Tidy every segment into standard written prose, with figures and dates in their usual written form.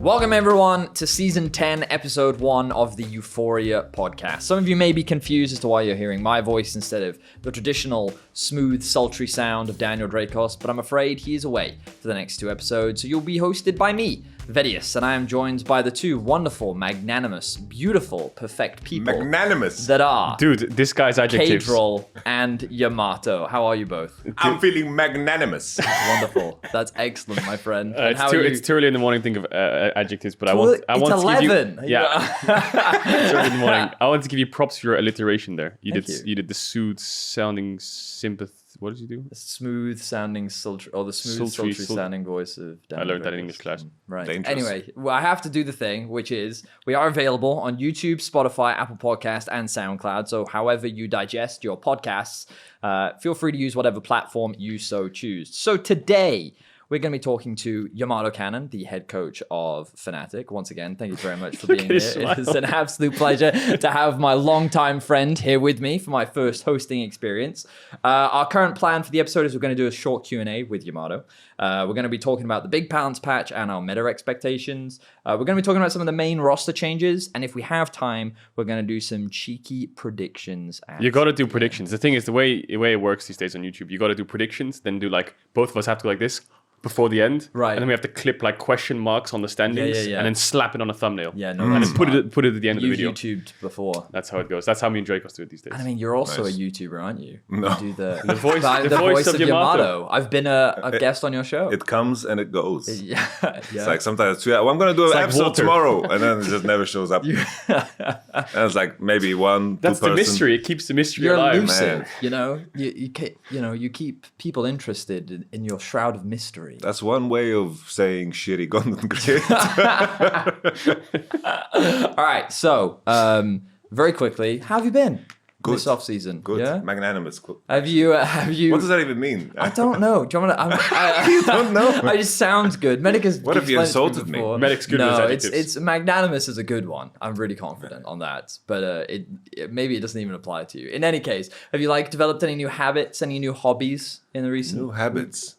Welcome everyone to season 10, episode 1 of the EUphoria podcast. Some of you may be confused as to why you're hearing my voice instead of the traditional smooth, sultry sound of Daniel Drakos, but I'm afraid he is away for the next 2 episodes, so you'll be hosted by me, Vedius, and I am joined by the 2 wonderful, magnanimous, beautiful, perfect people. Magnanimous. That are... Dude, this guy's adjectives. Caedrel and Yamato. How are you both? I'm feeling magnanimous. Wonderful. That's excellent, my friend. And it's too early in the morning to think of adjectives, but I want to give you... Yeah. It's early in the morning. I want to give you props for your alliteration there. You did the sounding sympathy. What did you do? The smooth sounding sultry, or the sultry sounding voice of Dan. I learned that in English class. Right. Dangerous. Anyway, well, I have to do the thing, which is we are available on YouTube, Spotify, Apple Podcast, and SoundCloud. So however you digest your podcasts, feel free to use whatever platform you so choose. So today, we're going to be talking to YamatoCannon, the head coach of Fnatic. Once again, thank you very much for being here. It is an absolute pleasure to have my longtime friend here with me for my first hosting experience. Our current plan for the episode is we're going to do a short Q&A with Yamato. We're going to be talking about the big balance patch and our meta expectations. We're going to be talking about some of the main roster changes. And if we have time, we're going to do some cheeky predictions. You got to do predictions. The thing is, the way it works these days on YouTube, you got to do predictions, then do like, both of us have to go like this before the end, right? And then we have to clip like question marks on the standings, and then slap it on a thumbnail. Yeah, no, and then put it at the end of the video. YouTubed before. That's how it goes. That's how me and Dracos do it these days. And I mean, you're also a YouTuber, aren't you? No. You do the voice, the voice of Yamato. I've been a guest on your show. It comes and it goes. Yeah. It's like sometimes, well, I'm going to do an episode tomorrow, and then it just never shows up. And it's like maybe That's the mystery. It keeps the mystery alive. You're elusive. Man. You keep people interested in your shroud of mystery. That's one way of saying shitty content creator. All right, so very quickly, how have you been this off season? Good, yeah? Magnanimous. Have you? What does that even mean? I don't know. Do you want to? You don't know? It just sounds good. Medic has. What if you insulted me? Medic's good. No, it's magnanimous is a good one. I'm really confident on that, but maybe it doesn't even apply to you. In any case, have you developed any new habits, any new hobbies in the recent? New habits.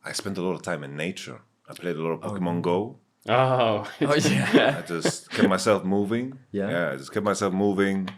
I spent a lot of time in nature. I played a lot of Pokemon Go. Oh yeah. I just kept myself moving. Yeah. I just kept myself moving.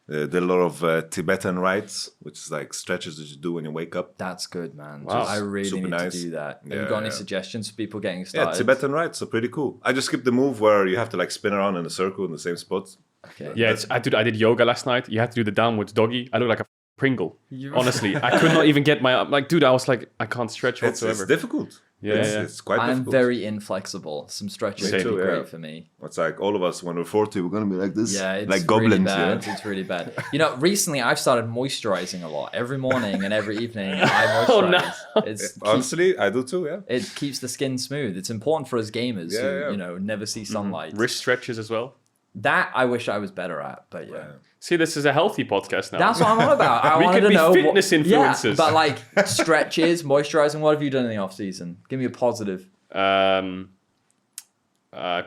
Did a lot of Tibetan rites, which is like stretches that you do when you wake up. That's good, man. Wow. I really Super need nice. to do that. Have Yeah, you got any suggestions for people getting started? Yeah, Tibetan rites are pretty cool. I just skipped the move where you have to spin around in a circle in the same spot. Okay. Yeah, I did yoga last night. You had to do the downwards doggy. I look like a Pringle. Honestly, I could not even get my dude. I was like, I can't stretch whatsoever. It's difficult. Yeah, it's quite difficult. I'm very inflexible. Some stretching would be great for me. It's like all of us when we're 40, we're gonna be like this. Yeah, it's like goblins. Really bad. Yeah? It's really bad. Recently I've started moisturizing a lot. Every morning and every evening I moisturize. Oh, no. Honestly, I do too. Yeah. It keeps the skin smooth. It's important for us gamers who never see sunlight. Wrist stretches as well. That I wish I was better at, but yeah. See, this is a healthy podcast now. That's what I'm on about. I we wanted could to know be fitness influencers. Yeah, but stretches, moisturizing. What have you done in the off season? Give me a positive. I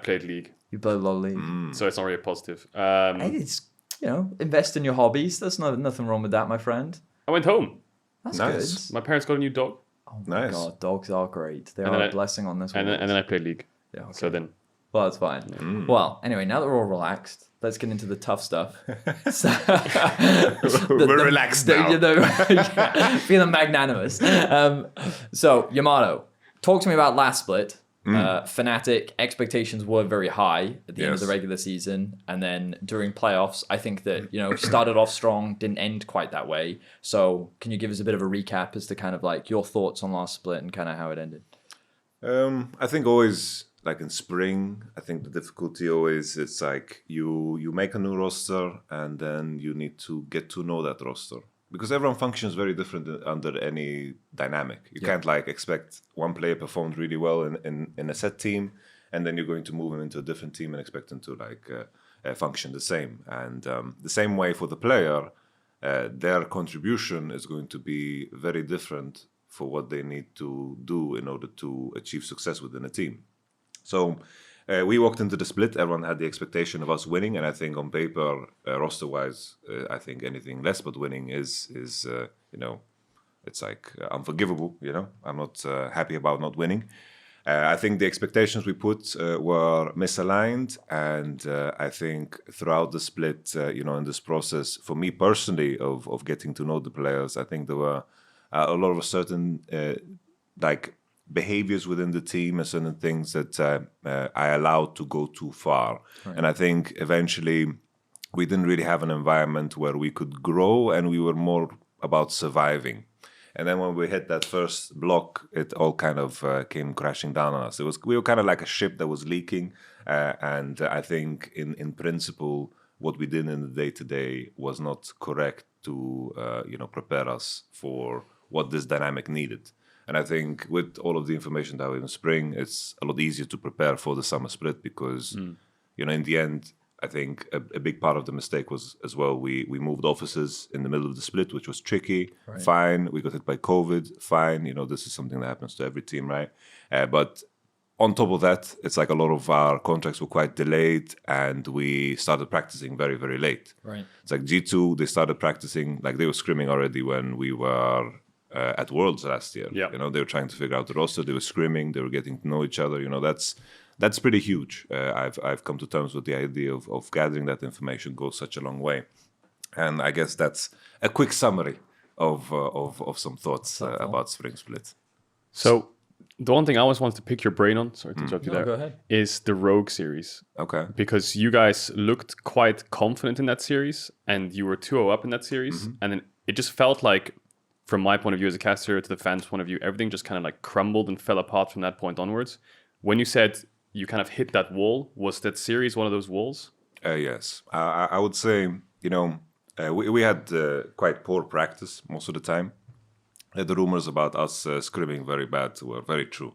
played League. You played a lot of League, so it's not really a positive. It's invest in your hobbies. There's nothing wrong with that, my friend. I went home. That's nice. good. My parents got a new dog. Oh my Nice. God, dogs are great. They are a blessing on this world. And then I played League. Yeah, okay. So then. Well, that's fine. Yeah. Well, anyway, now that we're all relaxed, let's get into the tough stuff. We're relaxed now. Feeling magnanimous. So, Yamato, talk to me about last split. Fnatic expectations were very high at the end of the regular season, and then during playoffs, I think that started off strong, didn't end quite that way. So, can you give us a bit of a recap as to kind of your thoughts on last split and kind of how it ended? I think always in spring, I think the difficulty always it's you make a new roster and then you need to get to know that roster. Because everyone functions very different under any dynamic. You can't expect one player performed really well in a set team, and then you're going to move him into a different team and expect him to function the same. And the same way for the player, their contribution is going to be very different for what they need to do in order to achieve success within a team. So we walked into the split. Everyone had the expectation of us winning, and I think on paper, roster-wise, I think anything less but winning is it's unforgivable. I'm not happy about not winning. I think the expectations we put were misaligned, and I think throughout the split, in this process, for me personally, of getting to know the players, I think there were a lot of certain behaviors within the team and certain things that I allowed to go too far. Right. And I think eventually we didn't really have an environment where we could grow, and we were more about surviving. And then when we hit that first block, it all kind of came crashing down on us. We were kind of like a ship that was leaking. And I think in principle, what we did in the day-to-day was not correct to, prepare us for what this dynamic needed. And I think with all of the information that we have in spring, it's a lot easier to prepare for the summer split because, in the end, I think a big part of the mistake was as well, we moved offices in the middle of the split, which was tricky. Right. Fine. We got hit by COVID. Fine. This is something that happens to every team, right? But on top of that, it's like a lot of our contracts were quite delayed, and we started practicing very, very late. Right. It's like G2, they started practicing, like they were scrimming already when we were at Worlds last year. Yeah. They were trying to figure out the roster. They were scrimming. They were getting to know each other. That's pretty huge. I've come to terms with the idea of gathering that information goes such a long way. And I guess that's a quick summary of some thoughts about Spring Split. So the one thing I always wanted to pick your brain on, sorry to interrupt you there, go ahead. Is the Rogue series. Okay. Because you guys looked quite confident in that series, and you were 2-0 up in that series. And then it just felt like, from my point of view as a caster to the fans' point of view, everything just kind of like crumbled and fell apart from that point onwards. When you said you kind of hit that wall, was that series one of those walls? Yes. I would say, we had quite poor practice most of the time. The rumors about us scrimming very bad were very true.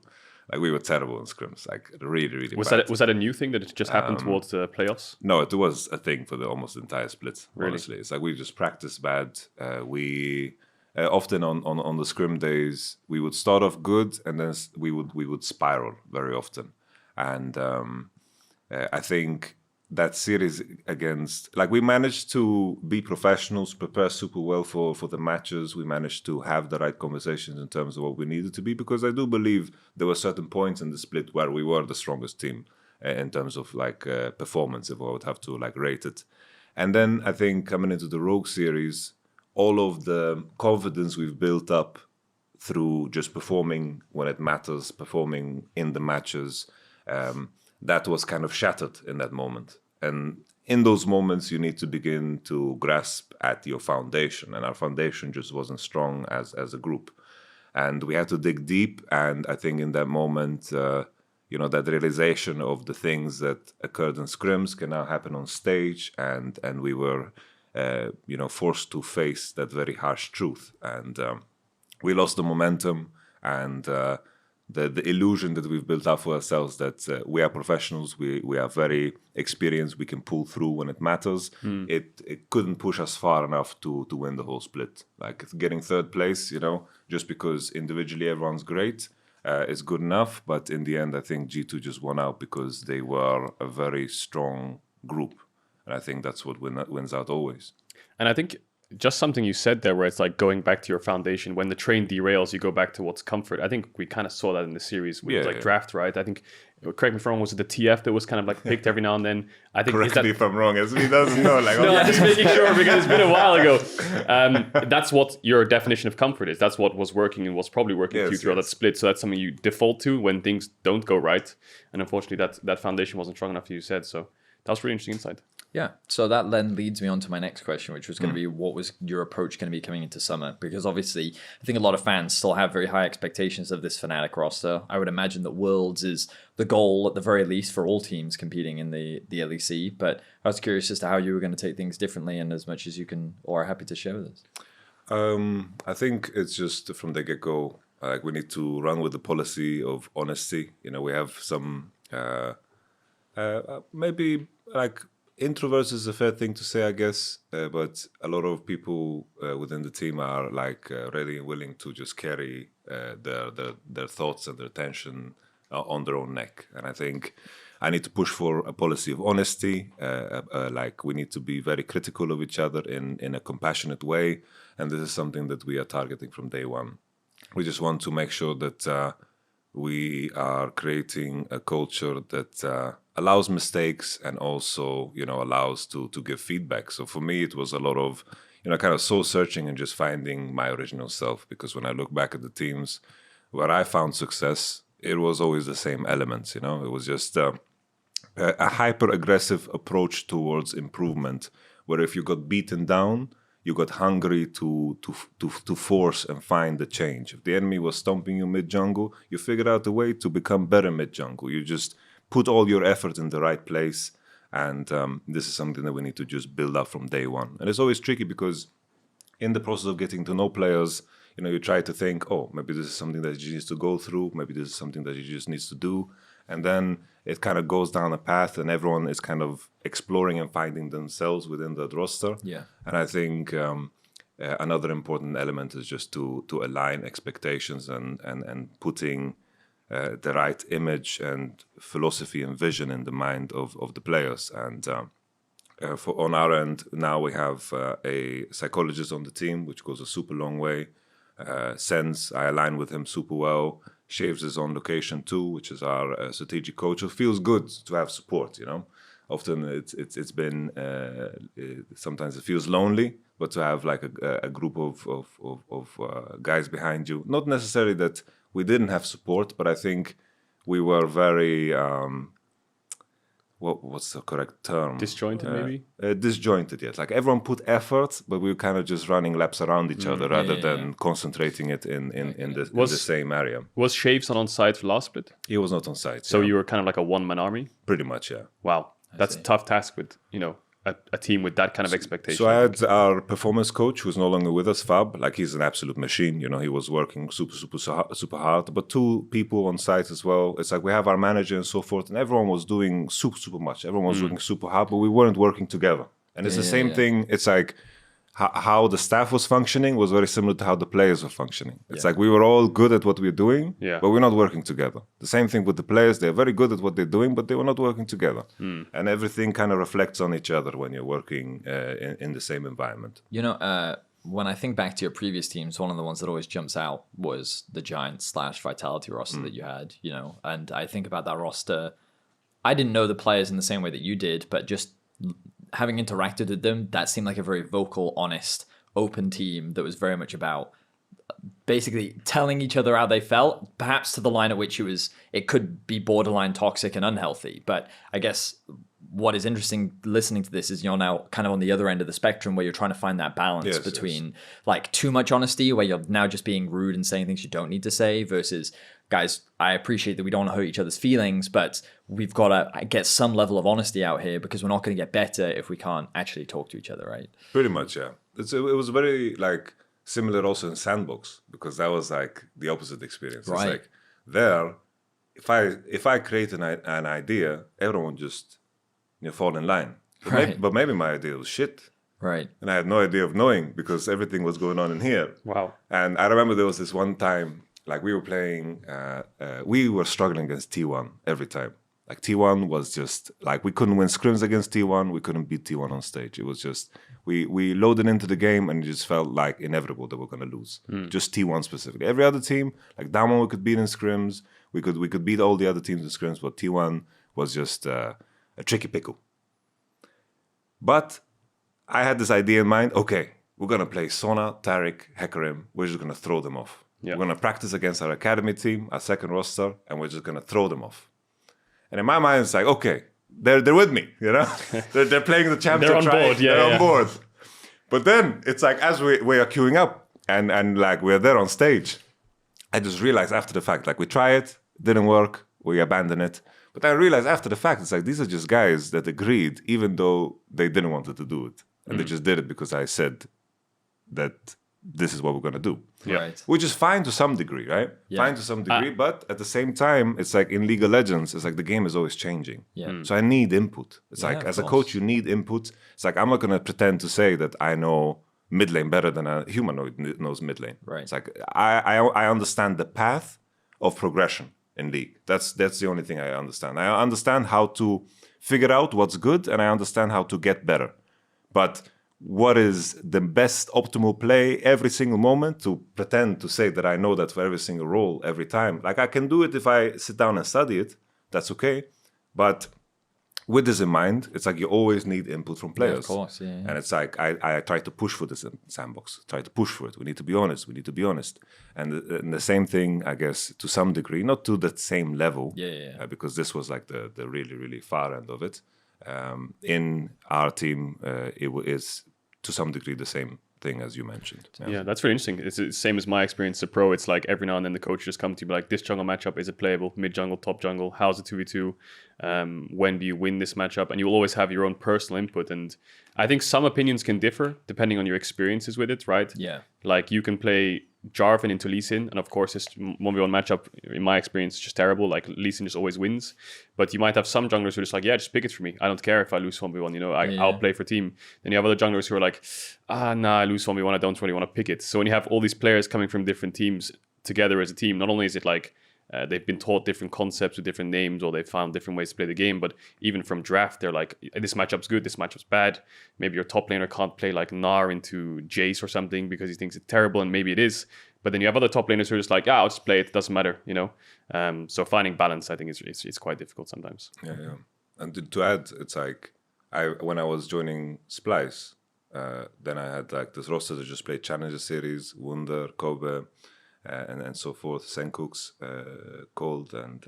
Like we were terrible in scrims, like really, really bad. Was that a new thing that it just happened towards the playoffs? No, it was a thing for the almost entire split, really? Honestly. It's like we just practiced bad. We... often on the scrim days, we would start off good, and then we would spiral very often. And I think that series against, like, we managed to be professionals, prepare super well for the matches. We managed to have the right conversations in terms of what we needed to be, because I do believe there were certain points in the split where we were the strongest team in terms of performance, if I would have to rate it. And then I think coming into the Rogue series, all of the confidence we've built up through just performing when it matters, performing in the matches, that was kind of shattered in that moment. And in those moments, you need to begin to grasp at your foundation. And our foundation just wasn't strong as a group. And we had to dig deep. And I think in that moment, that realization of the things that occurred in scrims can now happen on stage. And we were... forced to face that very harsh truth, and we lost the momentum and the illusion that we've built up for ourselves that we are professionals, we are very experienced, we can pull through when it matters. It couldn't push us far enough to win the whole split. Like getting third place, just because individually everyone's great, is good enough. But in the end, I think G2 just won out because they were a very strong group. And I think that's what wins out always. And I think just something you said there, where it's like going back to your foundation. When the train derails, you go back to what's comfort. I think we kind of saw that in the series with draft, right? I think, correct me if I'm wrong, was it the TF that was kind of picked every now and then? I think correct me if I'm wrong, as he doesn't know. No, I'm just making sure because it's been a while ago. That's what your definition of comfort is. That's what was working and was probably working throughout that split. So that's something you default to when things don't go right. And unfortunately, that foundation wasn't strong enough, you said. So that was really interesting insight. Yeah, so that then leads me on to my next question, which was going to be, what was your approach going to be coming into summer? Because obviously, I think a lot of fans still have very high expectations of this Fnatic roster. I would imagine that Worlds is the goal, at the very least, for all teams competing in the LEC. But I was curious as to how you were going to take things differently, and as much as you can or are happy to share with us. I think it's just from the get-go, we need to run with the policy of honesty. We have some maybe introverts is a fair thing to say, I guess, but a lot of people within the team are ready and willing to just carry their thoughts and their attention on their own neck. And I think I need to push for a policy of honesty. We need to be very critical of each other in a compassionate way. And this is something that we are targeting from day one. We just want to make sure that we are creating a culture that allows mistakes and also, allows to give feedback. So for me, it was a lot of, kind of soul searching and just finding my original self. Because when I look back at the teams where I found success, it was always the same elements, It was just a hyper-aggressive approach towards improvement, where if you got beaten down, you got hungry to force and find the change. If the enemy was stomping you mid-jungle, you figured out a way to become better mid-jungle. You just put all your effort in the right place, and this is something that we need to just build up from day one. And it's always tricky because in the process of getting to know players, you try to think, oh, maybe this is something that he needs to go through, maybe this is something that he just needs to do. And then it kind of goes down a path and everyone is kind of exploring and finding themselves within that roster. Yeah. And I think another important element is just to align expectations and putting the right image and philosophy and vision in the mind of the players. And on our end, now we have a psychologist on the team, which goes a super long way. Sense, I align with him super well. Shaves is on location too, which is our strategic coach. It feels good to have support, Often it's been sometimes it feels lonely, but to have like a group of guys behind you. Not necessarily that we didn't have support, but I think we were very what's the correct term? Disjointed, maybe? Disjointed, yes. Like everyone put effort, but we were kind of just running laps around each other rather than concentrating it in the same area. Was Shaves on site for last split? He was not on site. So you were kind of like a one-man army? Pretty much, yeah. Wow. That's a tough task with, a team with that kind of expectation. So I had our performance coach, who's no longer with us, Fab. Like he's an absolute machine. He was working super hard. But 2 people on site as well. It's like we have our manager and so forth, and everyone was doing super much. Everyone was working super hard, but we weren't working together. And it's the same thing. It's like how the staff was functioning was very similar to how the players were functioning. It's like we were all good at what we're doing, but we're not working together. The same thing with the players. They're very good at what they're doing, but they were not working together. And everything kind of reflects on each other when you're working in the same environment. When I think back to your previous teams, one of the ones that always jumps out was the Giants / Vitality roster that you had, and I think about that roster. I didn't know the players in the same way that you did, but just having interacted with them, that seemed like a very vocal, honest, open team that was very much about basically telling each other how they felt, perhaps to the line at which it could be borderline toxic and unhealthy. But I guess what is interesting listening to this is you're now kind of on the other end of the spectrum where you're trying to find that balance between like too much honesty where you're now just being rude and saying things you don't need to say versus, guys, I appreciate that we don't want to hurt each other's feelings, but we've got to get some level of honesty out here because we're not going to get better if we can't actually talk to each other, right? Pretty much, yeah. It was very like similar also in Sandbox because that was like the opposite experience. Right. It's like there, if I create an idea, everyone just fall in line. But maybe my idea was shit. Right. And I had no idea of knowing because everything was going on in here. Wow. And I remember there was this one time, like we were playing, we were struggling against T1 every time. Like T1 was just like we couldn't win scrims against T1. We couldn't beat T1 on stage. It was just we loaded into the game and it just felt like inevitable that we're gonna lose. Just T1 specifically. Every other team, like Damwon, we could beat in scrims. We could beat all the other teams in scrims, but T1 was just a tricky pickle. But I had this idea in mind. Okay, we're gonna play Sona, Taric, Hecarim. We're just gonna throw them off. Yeah. We're gonna practice against our academy team, our second roster, and we're just gonna throw them off. And in my mind, it's like, okay, they're with me, they're playing the champion. They're on board, they're on board. But then it's like as we are queuing up and like we're there on stage, I just realized after the fact, like we try it, didn't work, we abandon it. But I realized after the fact, it's like these are just guys that agreed, even though they didn't want to do it, and they just did it because I said that this is what we're gonna do. Yeah. Right. Which is fine to some degree, right? Yeah. Fine to some degree, but at the same time, it's like in League of Legends, it's like the game is always changing. Yeah. So I need input. It's like as a coach, you need input. It's like I'm not gonna pretend to say that I know mid lane better than a humanoid knows mid lane. Right. It's like I understand the path of progression in League. That's the only thing I understand. I understand how to figure out what's good, and I understand how to get better. But what is the best optimal play every single moment to pretend to say that I know that for every single role every time. Like I can do it if I sit down and study it, that's okay. But with this in mind, it's like you always need input from players. Of course, yeah. And it's like I try to push for this in Sandbox, try to push for it. We need to be honest. And the same thing, I guess, to some degree, not to the same level, because this was like the really, really far end of it. In our team, it is to some degree the same thing as you mentioned. Yeah, that's very interesting. It's the same as my experience as a pro. It's like every now and then the coach just come to you like, this jungle matchup, is it playable? Mid jungle, top jungle, how's it 2v2? When do you win this matchup? And you will always have your own personal input. And I think some opinions can differ depending on your experiences with it, right? Yeah. Like you can play Jarvan into Lee Sin, and of course this 1v1 matchup, in my experience, is just terrible. Like Lee Sin just always wins. But you might have some junglers who are just like, yeah, just pick it for me. I don't care if I lose 1v1, you know, I'll play for team. Then you have other junglers who are like, nah, I lose 1v1, I don't really want to pick it. So when you have all these players coming from different teams together as a team, not only is it like they've been taught different concepts with different names, or they've found different ways to play the game, but even from draft, they're like, this matchup's good, this matchup's bad. Maybe your top laner can't play like Gnar into Jace or something because he thinks it's terrible, and maybe it is. But then you have other top laners who are just like, I'll just play it, doesn't matter, you know? So finding balance, I think, is quite difficult sometimes. Yeah. And to add, it's like, when I was joining Splice, then I had like this roster that just played Challenger Series, Wunder, Kobe, and so forth, Senkooks, Cold, and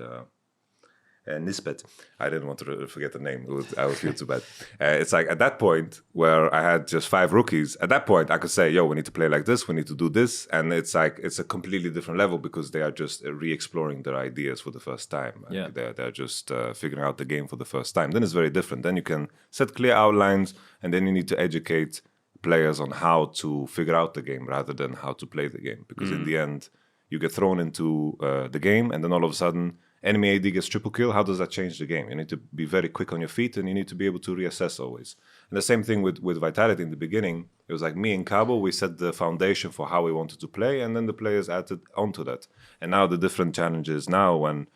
Nispet. I didn't want to forget the name. I would feel too bad. It's like at that point where I had just 5 rookies, at that point I could say, yo, we need to play like this, we need to do this. And it's like, it's a completely different level because they are just re-exploring their ideas for the first time. Yeah. They're just figuring out the game for the first time. Then it's very different. Then you can set clear outlines, and then you need to educate players on how to figure out the game rather than how to play the game. Because in the end, you get thrown into the game, and then all of a sudden, enemy AD gets triple kill. How does that change the game? You need to be very quick on your feet, and you need to be able to reassess always. And the same thing with Vitality in the beginning. It was like me and Cabo, we set the foundation for how we wanted to play, and then the players added onto that. And now the different challenges now when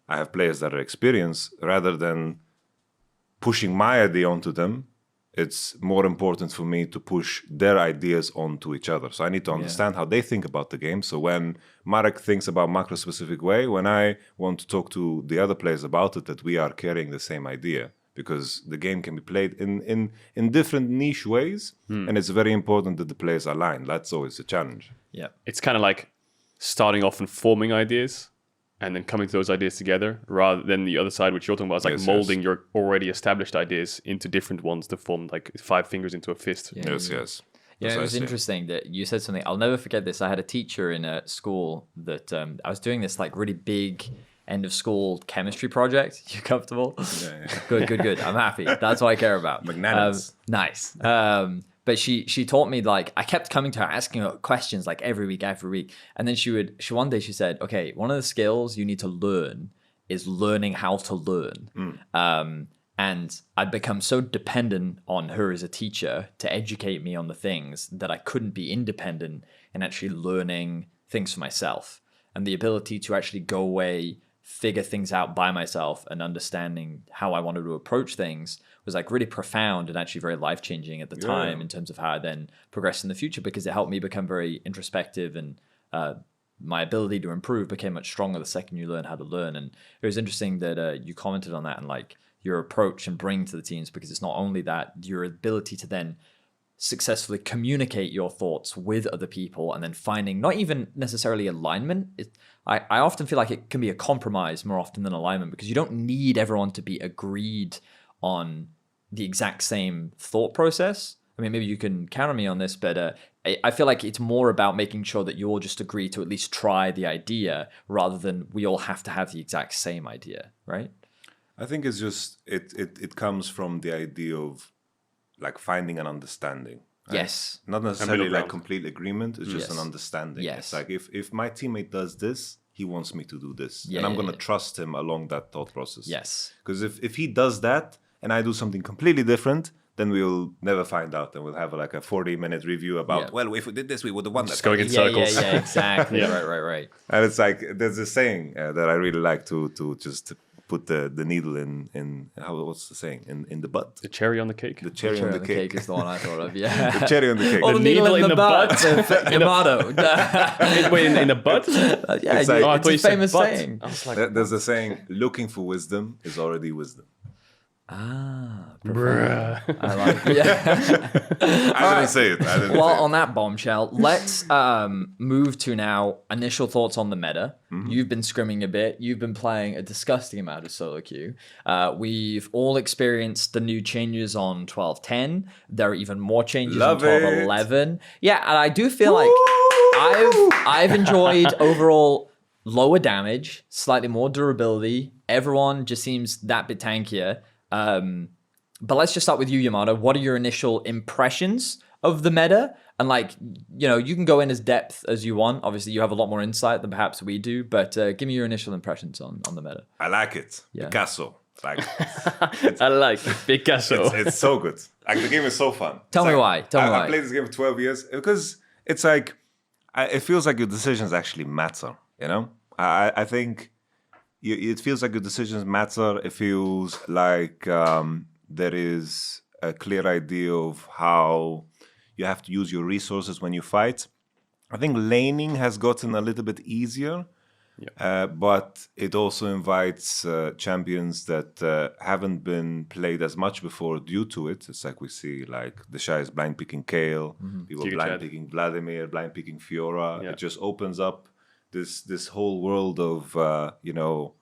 I have players that are experienced, rather than pushing my idea onto them, it's more important for me to push their ideas onto each other. So I need to understand how they think about the game. So when Marek thinks about macro-specific way, when I want to talk to the other players about it, that we are carrying the same idea. Because the game can be played in different niche ways. And it's very important that the players align. That's always a challenge. Yeah. It's kind of like starting off and forming ideas, and then coming to those ideas together, rather than the other side, which you're talking about, is like molding your already established ideas into different ones to form like 5 fingers into a fist. Yes. Yeah, it was interesting that you said something. I'll never forget this. I had a teacher in a school that I was doing this like really big end of school chemistry project. You comfortable? Yeah. Good. I'm happy. That's what I care about. Magnanimous. Nice. But she taught me, like, I kept coming to her asking her questions like every week. And then one day she said, okay, one of the skills you need to learn is learning how to learn. And I'd become so dependent on her as a teacher to educate me on the things that I couldn't be independent in actually learning things for myself. And the ability to actually go away, figure things out by myself, and understanding how I wanted to approach things was like really profound and actually very life-changing at the time in terms of how I then progressed in the future, because it helped me become very introspective, and my ability to improve became much stronger the second you learn how to learn. And it was interesting that you commented on that and like your approach and bring to the teams, because it's not only that, your ability to then successfully communicate your thoughts with other people, and then finding not even necessarily alignment. I often feel like it can be a compromise more often than alignment, because you don't need everyone to be agreed on the exact same thought process. I mean, maybe you can counter me on this, but I feel like it's more about making sure that you all just agree to at least try the idea, rather than we all have to have the exact same idea, right? I think it's just, it comes from the idea of like finding an understanding. Right? Yes. Not necessarily like complete agreement. It's just an understanding. Yes. It's like if my teammate does this, he wants me to do this. And I'm going to trust him along that thought process. Yes. Because if he does that and I do something completely different, then we'll never find out. And we'll have like a 40-minute review about, well, if we did this, we would have won that. Just going in circles. Yeah, exactly. Right. And it's like, there's a saying that I really like to just put the needle in what's the saying, in the butt. The cherry on the cake. The cherry on the cake is the one I thought of. Yeah, the cherry on the cake. Or the needle in the butt. Yamato. Wait, in the butt? Yeah, It's like- it's a famous saying. I was like, There's a saying: looking for wisdom is already wisdom. bruh. I like it. Yeah. I didn't say it. I didn't Well, say it. on that bombshell, let's move to now initial thoughts on the meta. You've been scrimming a bit. You've been playing a disgusting amount of solo queue. We've all experienced the new changes on 12.10. There are even more changes Love on it. 12.11. Yeah, and I do feel like I've enjoyed overall lower damage, slightly more durability. Everyone just seems that bit tankier. But let's just start with you, Yamato. What are your initial impressions of the meta? And like, you know, you can go in as depth as you want. Obviously, you have a lot more insight than perhaps we do. But give me your initial impressions on the meta. I like it. Yeah. Picasso. Like I like Picasso. it's so good. Like the game is so fun. Tell me why. Tell me I why. played this game for 12 years because it's like it feels like your decisions actually matter. You know, I think it feels like your decisions matter. It feels like there is a clear idea of how you have to use your resources when you fight. I think laning has gotten a little bit easier, but it also invites champions that haven't been played as much before due to it. It's like we see like the Shy is blind picking Kayle, people Giga blind Chad. picking Vladimir, blind picking Fiora. Yeah. It just opens up this whole world of you know,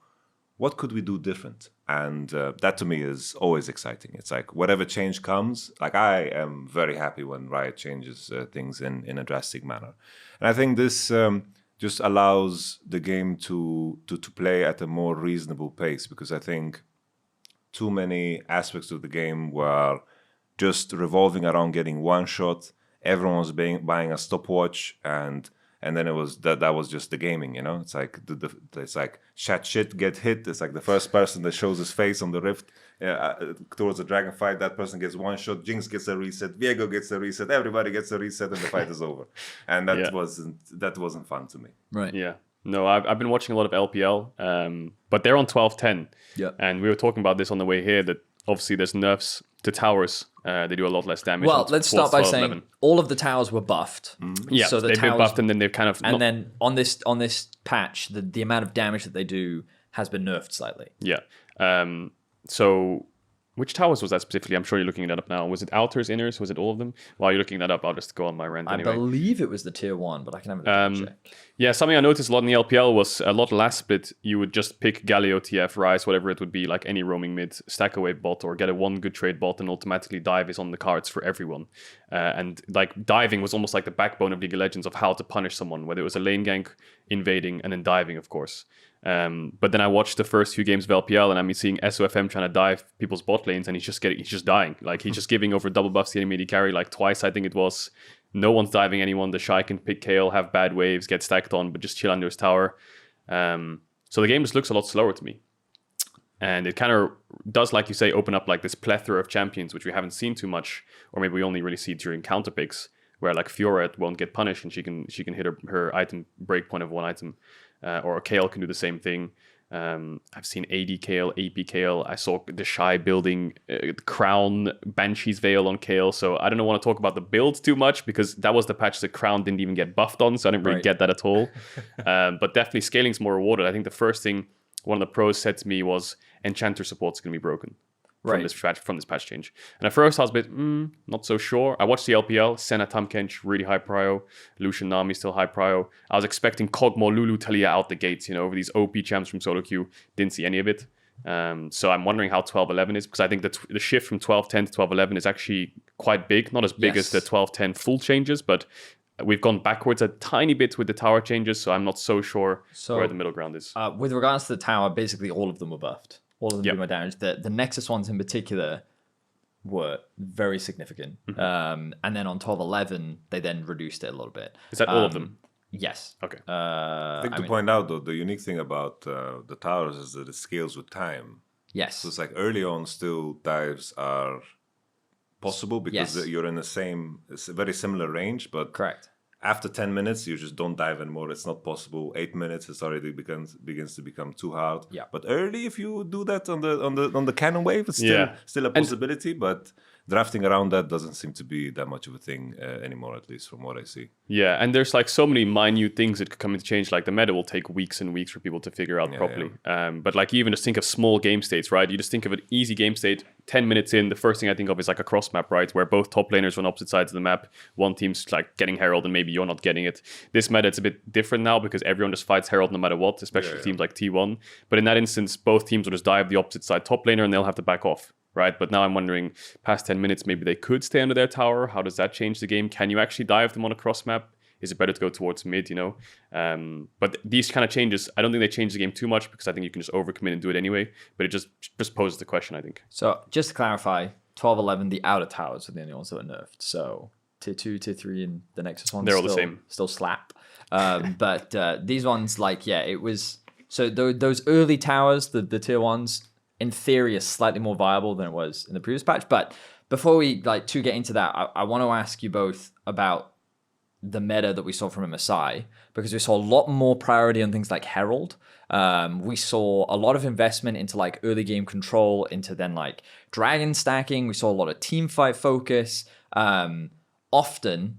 what could we do different? And that to me is always exciting. It's like whatever change comes, like I am very happy when Riot changes things in a drastic manner. And I think this just allows the game to play at a more reasonable pace, because I think too many aspects of the game were just revolving around getting one shot. Everyone was buying a stopwatch, and then it was that was just the gaming, you know. It's like it's like shit get hit. It's like the first person that shows his face on the rift towards the dragon fight, that person gets one shot. Jinx gets a reset. Viego gets a reset. Everybody gets a reset, and the fight is over. And that wasn't fun to me. Right. Yeah. No, I've been watching a lot of LPL, but they're on 12.10. Yeah. And we were talking about this on the way here, that obviously there's nerfs to towers. They do a lot less damage. Well, on let's start by 12, saying 11. all of the towers were buffed. Yeah, so they've been buffed, and then they've kind of... And then on this patch, the amount of damage that they do has been nerfed slightly. Yeah. So which towers was that specifically? I'm sure you're looking that up now. Was it outers, inners? Was it all of them? While you're looking that up, I'll just go on my rant anyway. I believe it was the tier 1, but I can have a double check. Yeah, something I noticed a lot in the LPL was a lot last split, you would just pick Galio, TF, Ryze, whatever it would be, like any roaming mid, stack away bot, or get a one good trade bot, and automatically dive is on the cards for everyone. And like diving was almost like the backbone of League of Legends of how to punish someone, whether it was a lane gank, invading, and then diving, of course. But then I watched the first few games of LPL, and I'm seeing SOFM trying to dive people's bot lanes, and he's just dying. Like he's just giving over double buffs to the enemy AD carry like twice, I think it was. No one's diving anyone. The Shy can pick Kayle, have bad waves, get stacked on, but just chill under his tower. So the game just looks a lot slower to me. And it kind of does, like you say, open up like this plethora of champions, which we haven't seen too much, or maybe we only really see during counter picks, where like Fiora won't get punished and she can hit her item breakpoint of one item. Or Kayle can do the same thing. I've seen AD Kayle, AP Kayle. I saw the Shy building Crown Banshee's Veil on Kayle. So I don't want to talk about the build too much, because that was the patch the Crown didn't even get buffed on. So I didn't really get that at all. But definitely scaling's more rewarded. I think the first thing one of the pros said to me was Enchanter support's going to be broken. From this patch change. And at first I was a bit, not so sure. I watched the LPL, Senna, Tahm Kench, really high prio. Lucian Nami still high prio. I was expecting Kog'Maw, Lulu, Taliyah out the gates, over these OP champs from solo queue. Didn't see any of it. So I'm wondering how 12-11 is, because I think the shift from 12-10 to 12-11 is actually quite big. Not as big as the 12-10 full changes, but we've gone backwards a tiny bit with the tower changes, so I'm not so sure where the middle ground is. With regards to the tower, basically all of them were buffed. All of them do more damage. The Nexus ones in particular were very significant. And then on 12-11, they then reduced it a little bit. Is that all of them? Yes. Okay. I think to point out, though, the unique thing about the towers is that it scales with time. Yes. So it's like early on still dives are possible because you're in the same, it's a very similar range, but correct. after 10 minutes, you just don't dive anymore. It's not possible. 8 minutes, it's already begins to become too hard. Yeah. But early, if you do that on the cannon wave, it's still a possibility. But drafting around that doesn't seem to be that much of a thing anymore, at least from what I see. Yeah, and there's like so many minute things that could come into change. Like the meta will take weeks and weeks for people to figure out properly. Yeah. But like you even just think of small game states, right? You just think of an easy game state. 10 minutes in, the first thing I think of is like a cross map, right? Where both top laners are on opposite sides of the map. One team's like getting Herald and maybe you're not getting it. This meta, it's a bit different now because everyone just fights Herald no matter what, especially teams like T1. But in that instance, both teams will just dive the opposite side top laner and they'll have to back off, right? But now I'm wondering, past 10 minutes, maybe they could stay under their tower. How does that change the game? Can you actually dive them on a cross map? Is it better to go towards mid, But these kind of changes, I don't think they change the game too much because I think you can just overcommit and do it anyway. But it just poses the question, I think. So just to clarify, 12, 11, the outer towers are the only ones that are nerfed. So tier 2, tier 3, and the Nexus ones, they're all the same. Still slap. But these ones, it was... So those early towers, the tier 1s, in theory, are slightly more viable than it was in the previous patch. But before we to get into that, I want to ask you both about the meta that we saw from MSI, because we saw a lot more priority on things like Herald. We saw a lot of investment into like early game control, into then like dragon stacking. We saw a lot of team fight focus. Often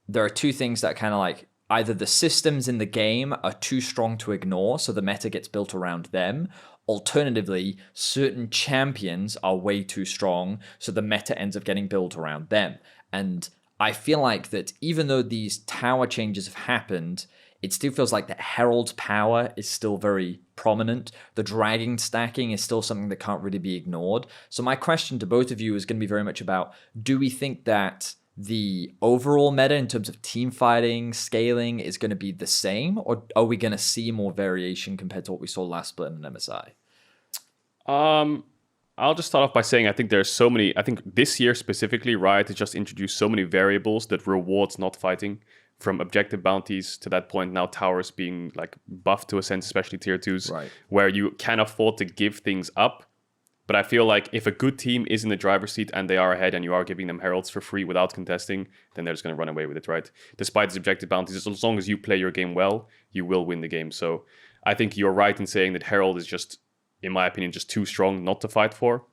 there are two things that kind of like either the systems in the game are too strong to ignore, so the meta gets built around them. Alternatively, certain champions are way too strong, so the meta ends up getting built around them. And I feel like that even though these tower changes have happened, it still feels like that Herald's power is still very prominent. The dragon stacking is still something that can't really be ignored. So my question to both of you is going to be very much about, do we think that the overall meta in terms of team fighting, scaling is going to be the same, or are we going to see more variation compared to what we saw last split in MSI? I'll just start off by saying I think there's so many, I think this year specifically, Riot has just introduced so many variables that rewards not fighting, from objective bounties to that point now towers being like buffed to a sense, especially tier 2s, right, where you can afford to give things up. But I feel like if a good team is in the driver's seat and they are ahead and you are giving them heralds for free without contesting, then they're just going to run away with it, right? Despite the objective bounties, as long as you play your game well, you will win the game. So I think you're right in saying that herald is just, in my opinion, just too strong not to fight for.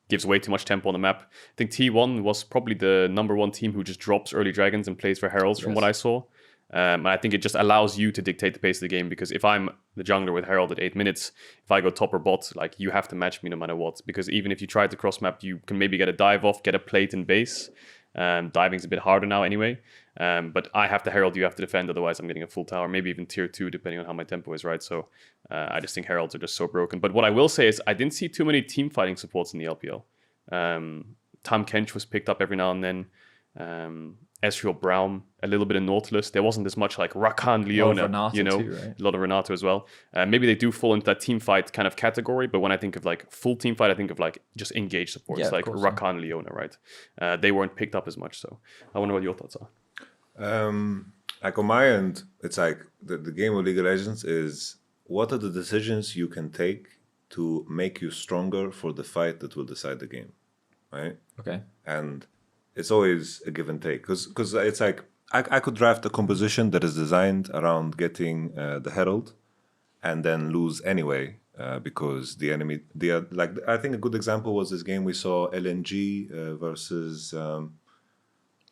Gives way too much tempo on the map. I think T1 was probably the number one team who just drops early dragons and plays for heralds from what I saw. And I think it just allows you to dictate the pace of the game, because if I'm the jungler with herald at 8 minutes, if I go top or bot, like you have to match me no matter what. Because even if you try to cross map, you can maybe get a dive off, get a plate in base. Diving's a bit harder now anyway. But I have to herald, you have to defend, otherwise I'm getting a full tower, maybe even tier 2 depending on how my tempo is, right? So I just think heralds are just so broken. But what I will say is I didn't see too many team fighting supports in the LPL. Tom Kench was picked up every now and then. Ezreal Brown, a little bit of Nautilus. There wasn't as much like Rakan, Leona, too, right? A lot of Renato as well. Maybe they do fall into that team fight kind of category, but when I think of like full team fight, I think of like just engaged supports, like Rakan, Leona, right? They weren't picked up as much. So I wonder what your thoughts are. Like on my end, it's like the game of League of Legends is, what are the decisions you can take to make you stronger for the fight that will decide the game, right? Okay. And it's always a give and take, because it's like I could draft a composition that is designed around getting the herald, and then lose anyway because the enemy. I think a good example was this game we saw LNG versus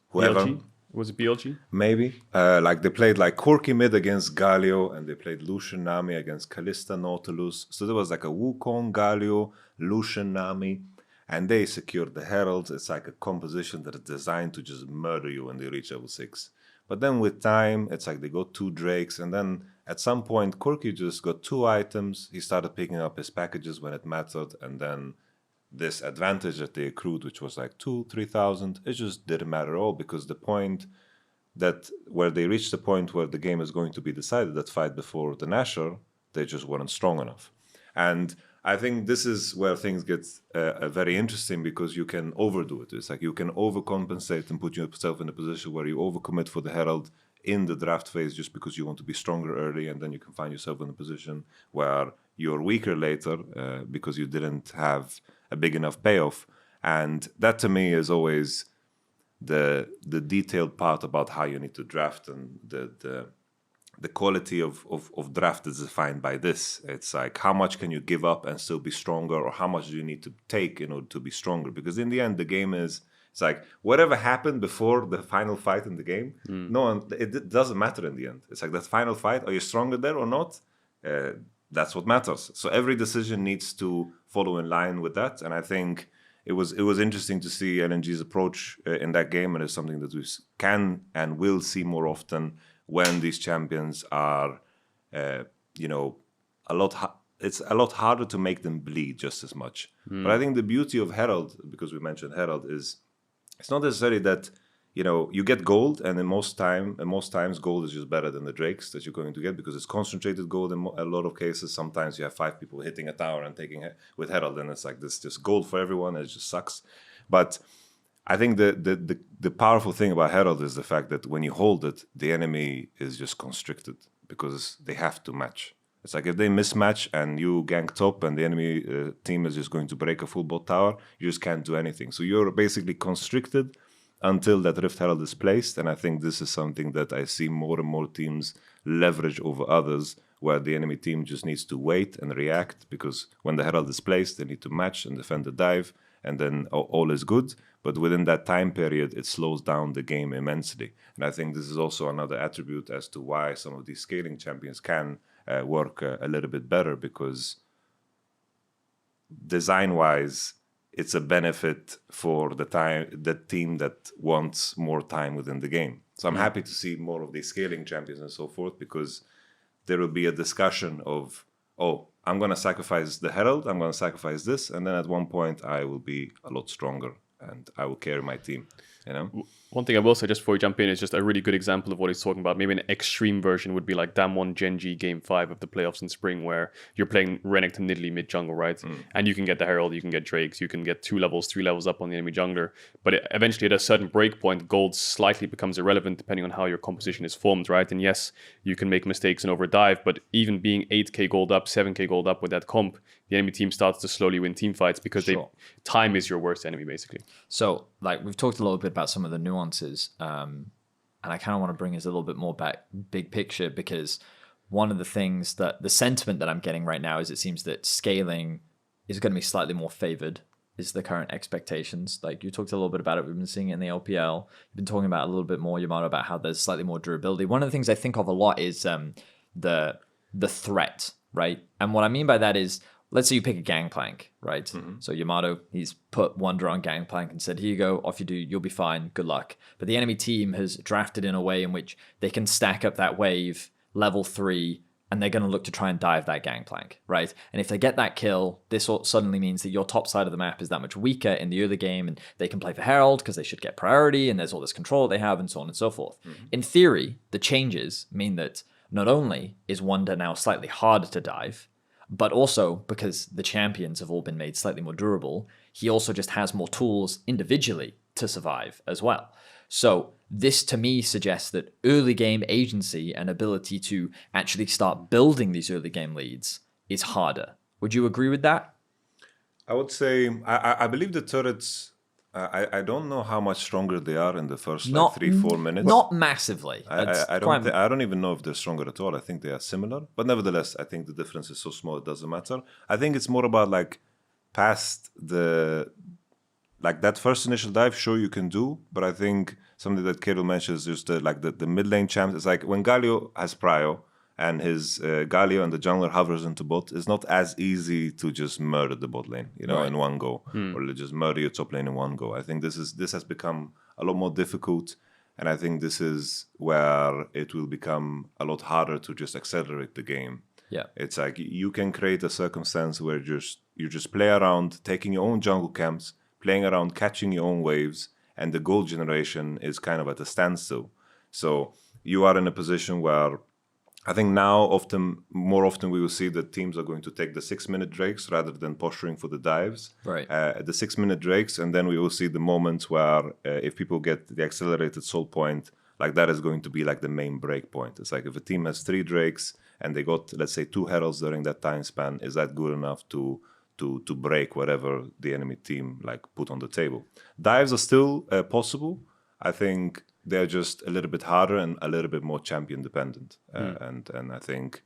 whoever. BLG? Was it BLG? Maybe. Like they played like Corki mid against Galio, and they played Lucian Nami against Kalista Nautilus. So there was like a Wukong, Galio, Lucian Nami. And they secured the heralds. It's like a composition that is designed to just murder you when they reach level 6. But then with time, it's like they got 2 Drakes. And then at some point, Corki just got 2 items. He started picking up his packages when it mattered. And then this advantage that they accrued, which was like 2,000-3,000, it just didn't matter at all, because the point that where they reached the point where the game is going to be decided, that fight before the Nashor, they just weren't strong enough. And I think this is where things get very interesting, because you can overdo it. It's like you can overcompensate and put yourself in a position where you overcommit for the herald in the draft phase just because you want to be stronger early, and then you can find yourself in a position where you're weaker later because you didn't have a big enough payoff. And that to me is always the detailed part about how you need to draft and the quality of draft is defined by this. It's like, how much can you give up and still be stronger, or how much do you need to take in order to be stronger? Because in the end, the game is, it's like, whatever happened before the final fight in the game, it doesn't matter in the end. It's like that final fight, are you stronger there or not? That's what matters. So every decision needs to follow in line with that. And I think it was interesting to see LNG's approach in that game, and it's something that we can and will see more often when these champions are, it's a lot harder to make them bleed just as much. But I think the beauty of Herald, because we mentioned Herald, is it's not necessarily that, you get gold, and most times gold is just better than the drakes that you're going to get, because it's concentrated gold in a lot of cases. Sometimes you have 5 people hitting a tower and taking it with Herald, and it's like this just gold for everyone, and it just sucks. But I think the powerful thing about Herald is the fact that when you hold it, the enemy is just constricted because they have to match. It's like if they mismatch and you gank top and the enemy team is just going to break a full bot tower, you just can't do anything. So you're basically constricted until that Rift Herald is placed. And I think this is something that I see more and more teams leverage over others, where the enemy team just needs to wait and react, because when the Herald is placed, they need to match and defend the dive, and then all is good. But within that time period, it slows down the game immensely. And I think this is also another attribute as to why some of these scaling champions can work a little bit better, because design-wise, it's a benefit for the team that wants more time within the game. So I'm happy to see more of these scaling champions and so forth, because there will be a discussion of, I'm going to sacrifice the Herald, I'm going to sacrifice this, and then at one point I will be a lot stronger and I will carry my team. One thing I will say just before we jump in is just a really good example of what he's talking about. Maybe an extreme version would be like Damwon Genji Game 5 of the playoffs in spring, where you're playing Renekton Nidalee mid jungle, right? And you can get the Herald, you can get Drakes, you can get 2 levels, 3 levels up on the enemy jungler. But eventually at a certain break point, gold slightly becomes irrelevant depending on how your composition is formed, right? And yes, you can make mistakes and overdive, but even being 8k gold up, 7k gold up with that comp, the enemy team starts to slowly win team fights, because time is your worst enemy, basically. So, like, we've talked a little bit about some of the nuances, and I kind of want to bring us a little bit more back big picture, because one of the things that the sentiment that I'm getting right now is it seems that scaling is going to be slightly more favored, is the current expectations. Like, you talked a little bit about it, we've been seeing it in the LPL, you've been talking about a little bit more, Yamato, about how there's slightly more durability. One of the things I think of a lot is the threat, right? And what I mean by that is, let's say you pick a Gangplank, right? So Yamato, he's put Wonder on Gangplank and said, here you go, off you do, you'll be fine, good luck. But the enemy team has drafted in a way in which they can stack up that wave, level 3, and they're going to look to try and dive that Gangplank, right? And if they get that kill, this suddenly means that your top side of the map is that much weaker in the early game, and they can play for Herald because they should get priority, and there's all this control they have, and so on and so forth. In theory, the changes mean that not only is Wonder now slightly harder to dive, but also, because the champions have all been made slightly more durable, he also just has more tools individually to survive as well. So this, to me, suggests that early game agency and ability to actually start building these early game leads is harder. Would you agree with that? I would say, I believe the turrets, I don't know how much stronger they are in the first 3-4 minutes. Not massively. I don't even know if they're stronger at all. I think they are similar. But nevertheless, I think the difference is so small it doesn't matter. I think it's more about like past the... Like that first initial dive, sure you can do. But I think something that Caedrel mentions is the mid lane champs. It's like when Galio has prio, and his Galio and the jungler hovers into bot, it's not as easy to just murder the bot lane, in one go, or just murder your top lane in one go. I think this has become a lot more difficult, and I think this is where it will become a lot harder to just accelerate the game. Yeah, it's like you can create a circumstance where you just play around, taking your own jungle camps, playing around, catching your own waves, and the gold generation is kind of at a standstill. So you are in a position where I think now more often we will see that teams are going to take the 6-minute drakes rather than posturing for the dives. Right. The 6-minute drakes, and then we will see the moments where if people get the accelerated soul point, like that is going to be like the main break point. It's like if a team has 3 drakes and they got, let's say, 2 heralds during that time span, is that good enough to break whatever the enemy team like put on the table? Dives are still possible. I think they're just a little bit harder and a little bit more champion dependent. And I think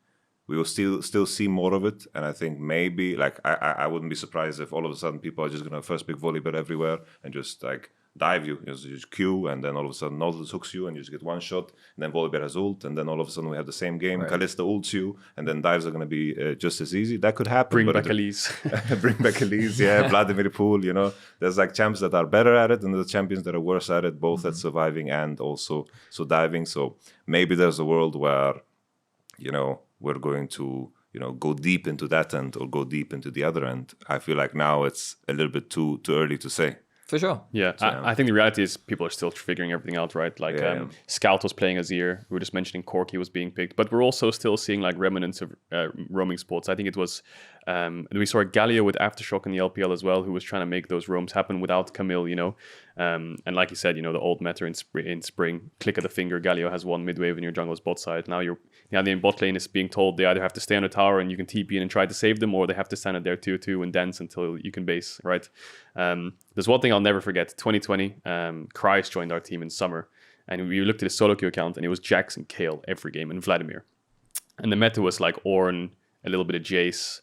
we will still see more of it. And I think maybe, like, I wouldn't be surprised if all of a sudden people are just going to first pick Volibear everywhere and just, like, dive you. You just Q, and then all of a sudden Nautilus hooks you, and you just get one shot. And then Volibear has ult, and then all of a sudden we have the same game. Right. Kalista ults you, and then dives are going to be just as easy. That could happen. Bring back Elise. Bring back Elise, yeah. Vladimir Pool, you know. There's, like, champs that are better at it, and there's champions that are worse at it, both at surviving and also diving. So maybe there's a world where, you know, we're going to, you know, go deep into that end or go deep into the other end. I feel like now it's a little bit too early to say. For sure. Yeah, I think the reality is people are still figuring everything out, right? Like Scout was playing Azir. We were just mentioning Corki was being picked. But we're also still seeing like remnants of roaming spots. I think it was, we saw Galio with Aftershock in the LPL as well, who was trying to make those roams happen without Camille, you know. And like you said, you know, the old meta in spring, click of the finger, Galio has one mid wave in your jungle's bot side. Now the bot lane is being told they either have to stay on the tower and you can TP in and try to save them, or they have to stand at their 2-2 and dance until you can base, right? There's one thing I'll never forget. 2020, Kryze joined our team in summer, and we looked at his solo queue account, and it was Jax and Kayle every game, and Vladimir. And the meta was like Ornn, a little bit of Jace.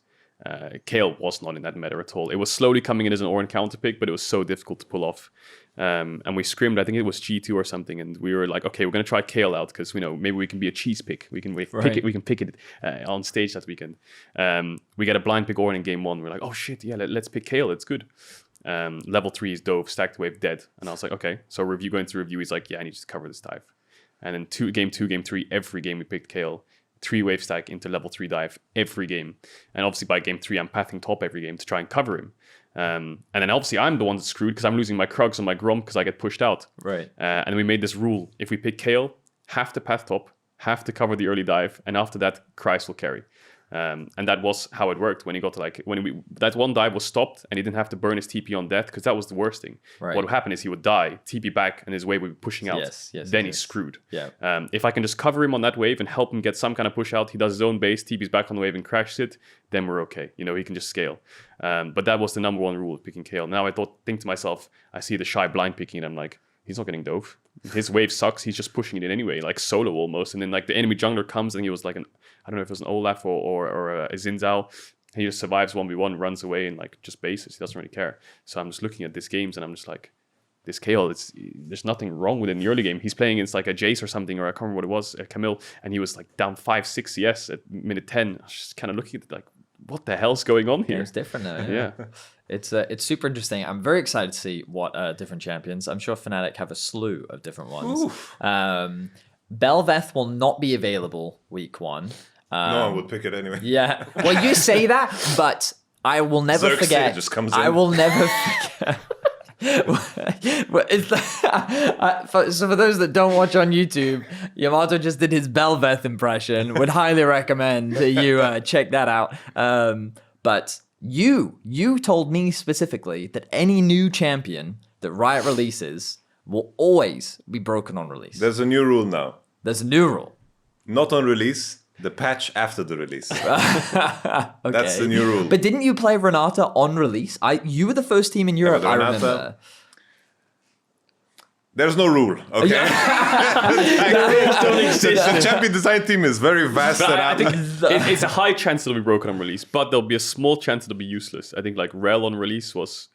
Kayle was not in that meta at all. It was slowly coming in as an Ornn counter pick, but it was so difficult to pull off. And we screamed, I think it was G2 or something, and we were like, okay, we're going to try Kayle out because, you know, maybe we can be a cheese pick. We can pick it on stage that weekend. We get a blind pick Ornn in game 1. We're like, oh shit, yeah, let's pick Kayle. It's good. Level 3 is Dove, stacked wave, dead. And I was like, okay. So going through review, he's like, yeah, I need to cover this dive. And then game 2, game 3, every game we picked Kayle. 3 wave stack into level 3 dive every game. And obviously by game 3, I'm pathing top every game to try and cover him. And then obviously I'm the one that's screwed because I'm losing my Krugs and my Grom because I get pushed out. Right. And we made this rule. If we pick Kayle, have to path top, have to cover the early dive, and after that, Kryze will carry. And that was how it worked when he got to that one dive was stopped and he didn't have to burn his TP on death because that was the worst thing. Right. What would happen is he would die, TP back, and his wave would be pushing out. Then he's screwed. Yeah. If I can just cover him on that wave and help him get some kind of push out, he does his own base, TP's back on the wave and crashes it, then we're okay. You know, he can just scale. But that was the number one rule of picking Kayle. Now I think to myself, I see the Shy blind picking it, I'm like, he's not getting Dove. His wave sucks. He's just pushing it in anyway, like solo almost. And then like the enemy jungler comes and he was like I don't know if it was an Olaf or a Xin Zhao. He just survives 1v1, runs away and like just bases. He doesn't really care. So I'm just looking at these games and I'm just like, this Kayle, there's nothing wrong with it in the early game. He's playing against like a Jace or something, or I can't remember what it was, a Camille, and he was like down 5-6 CS at minute 10. I was just kind of looking at it like, what the hell's going on here? Yeah, it's different now. Yeah. It's super interesting. I'm very excited to see what different champions. I'm sure Fnatic have a slew of different ones. Bel'Veth will not be available week 1. No one would pick it anyway. Yeah. Well, you say that, but I will never forget. Just comes in. I will never forget. So for those that don't watch on YouTube, Yamato just did his Bel'Veth impression. Would highly recommend that you check that out. But you told me specifically that any new champion that Riot releases will always be broken on release. There's a new rule now. There's a new rule. Not on release. The patch after the release. Okay. That's the new rule. But didn't you play Renata on release? You were the first team in Europe, I remember. There's no rule, okay? The champion design team is very vast. I think it's a high chance it'll be broken on release, but there'll be a small chance it'll be useless. I think like Rel on release was...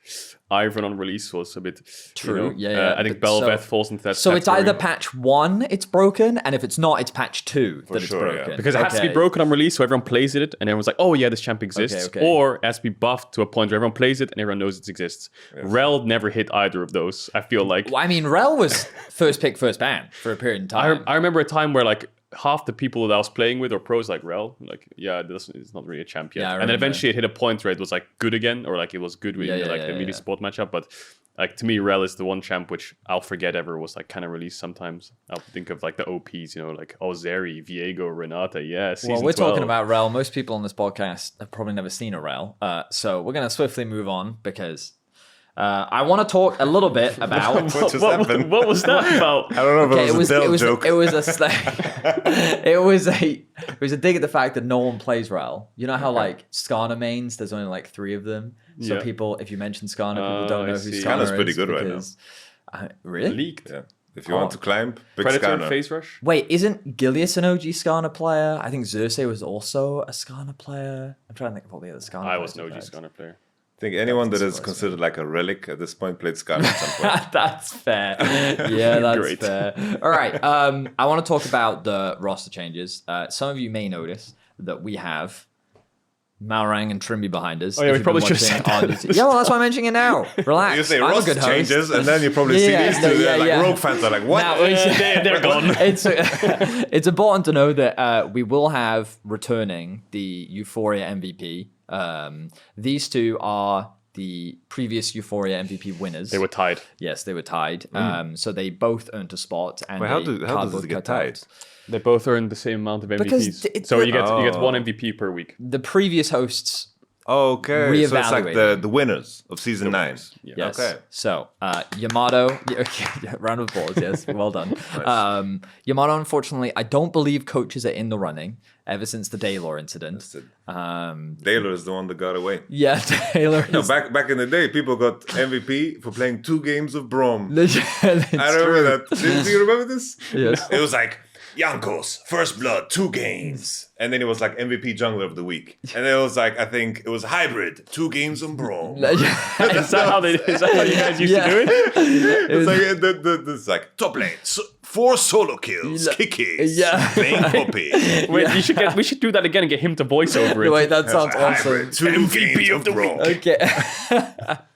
Ivern on release was a bit true. You know, I think Bel'Veth falls into that. So it's either patch 1 it's broken, and if it's not, it's patch 2 that it's broken. Yeah. Because it has to be broken on release, so everyone plays it, and everyone's like, "Oh yeah, this champ exists," or it has to be buffed to a point where everyone plays it and everyone knows it exists. Yes. Rel never hit either of those. I feel like. Well, I mean, Rel was first pick, first ban for a period of time. I remember a time where like half the people that I was playing with or pros like Rel, like it's not really a champ yet. And then eventually it hit a point where it was like good again, or like it was good with the melee support matchup. But like to me, Rel is the one champ which I'll forget ever was like kind of released sometimes. I'll think of like the OPs, you know, like Zeri, Viego, Renata. Yeah, well, we're talking about Rel. Most people on this podcast have probably never seen a Rel. So we're gonna swiftly move on because I want to talk a little bit about what was that about? I don't know if it was a joke. It was a dig at the fact that no one plays Rel. You know how like Skarner mains, there's only like 3 of them. So people, if you mention Skarner, people don't know who Skarner is. Skarner's pretty good right now. Really? Leaked. Yeah. If you want to climb, pick Predator, Skarner. Phase Rush. Wait, isn't Gilius an OG Skarner player? I think Xerxes was also a Skarner player. I'm trying to think of all the other Skarner I players. was an OG Skarner player. I think anyone that is considered like a relic at this point played Skarner at some point. That's fair. Yeah, that's Great. fair. All right. I want to talk about the roster changes. Some of you may notice that we have Malrang and Trymbi behind us. Oh yeah, If we you've probably been should have watching said that. on YouTube. Yeah, well, that's why I'm mentioning it now. Relax. You say I'm a roster good host. changes, and then you probably see Yeah, these no, two. yeah, Like yeah. rogue fans are like, what? Now, They're gone. It's important to know that we will have returning the Euphoria MVP. These two are the previous Euphoria MVP winners. They were tied. Yes, they were tied. So they both earned a spot. And Wait, how a does cardboard it get cutout. tied? They both earned the same amount of Because MVPs. So you get one MVP per week. The previous hosts. Okay, so it's like Reevaluating. the winners of season 9. Yeah. Yes. Okay. So Yamato. Yeah, round of applause. Yes, well done. Yamato. Unfortunately, I don't believe coaches are in the running ever since the Daylor incident. Daylor is the one that got away. Yeah, Taylor. No, back in the day, people got MVP for playing 2 games of Braum. I I remember that. Do you remember this? Yes. It was like, Jankos, First Blood, 2 games. And then it was like MVP Jungler of the Week. And then it was like, I think it was Hybrid, 2 games on Braum. Is that how you guys used to do it? It's like, it's like top lane, 4 solo kills, kickies, Yeah. playing Poppy. Wait, we should do that again and get him to voice over it. Wait, that sounds Hybrid, awesome. 2 MVP games of the Braum. Okay.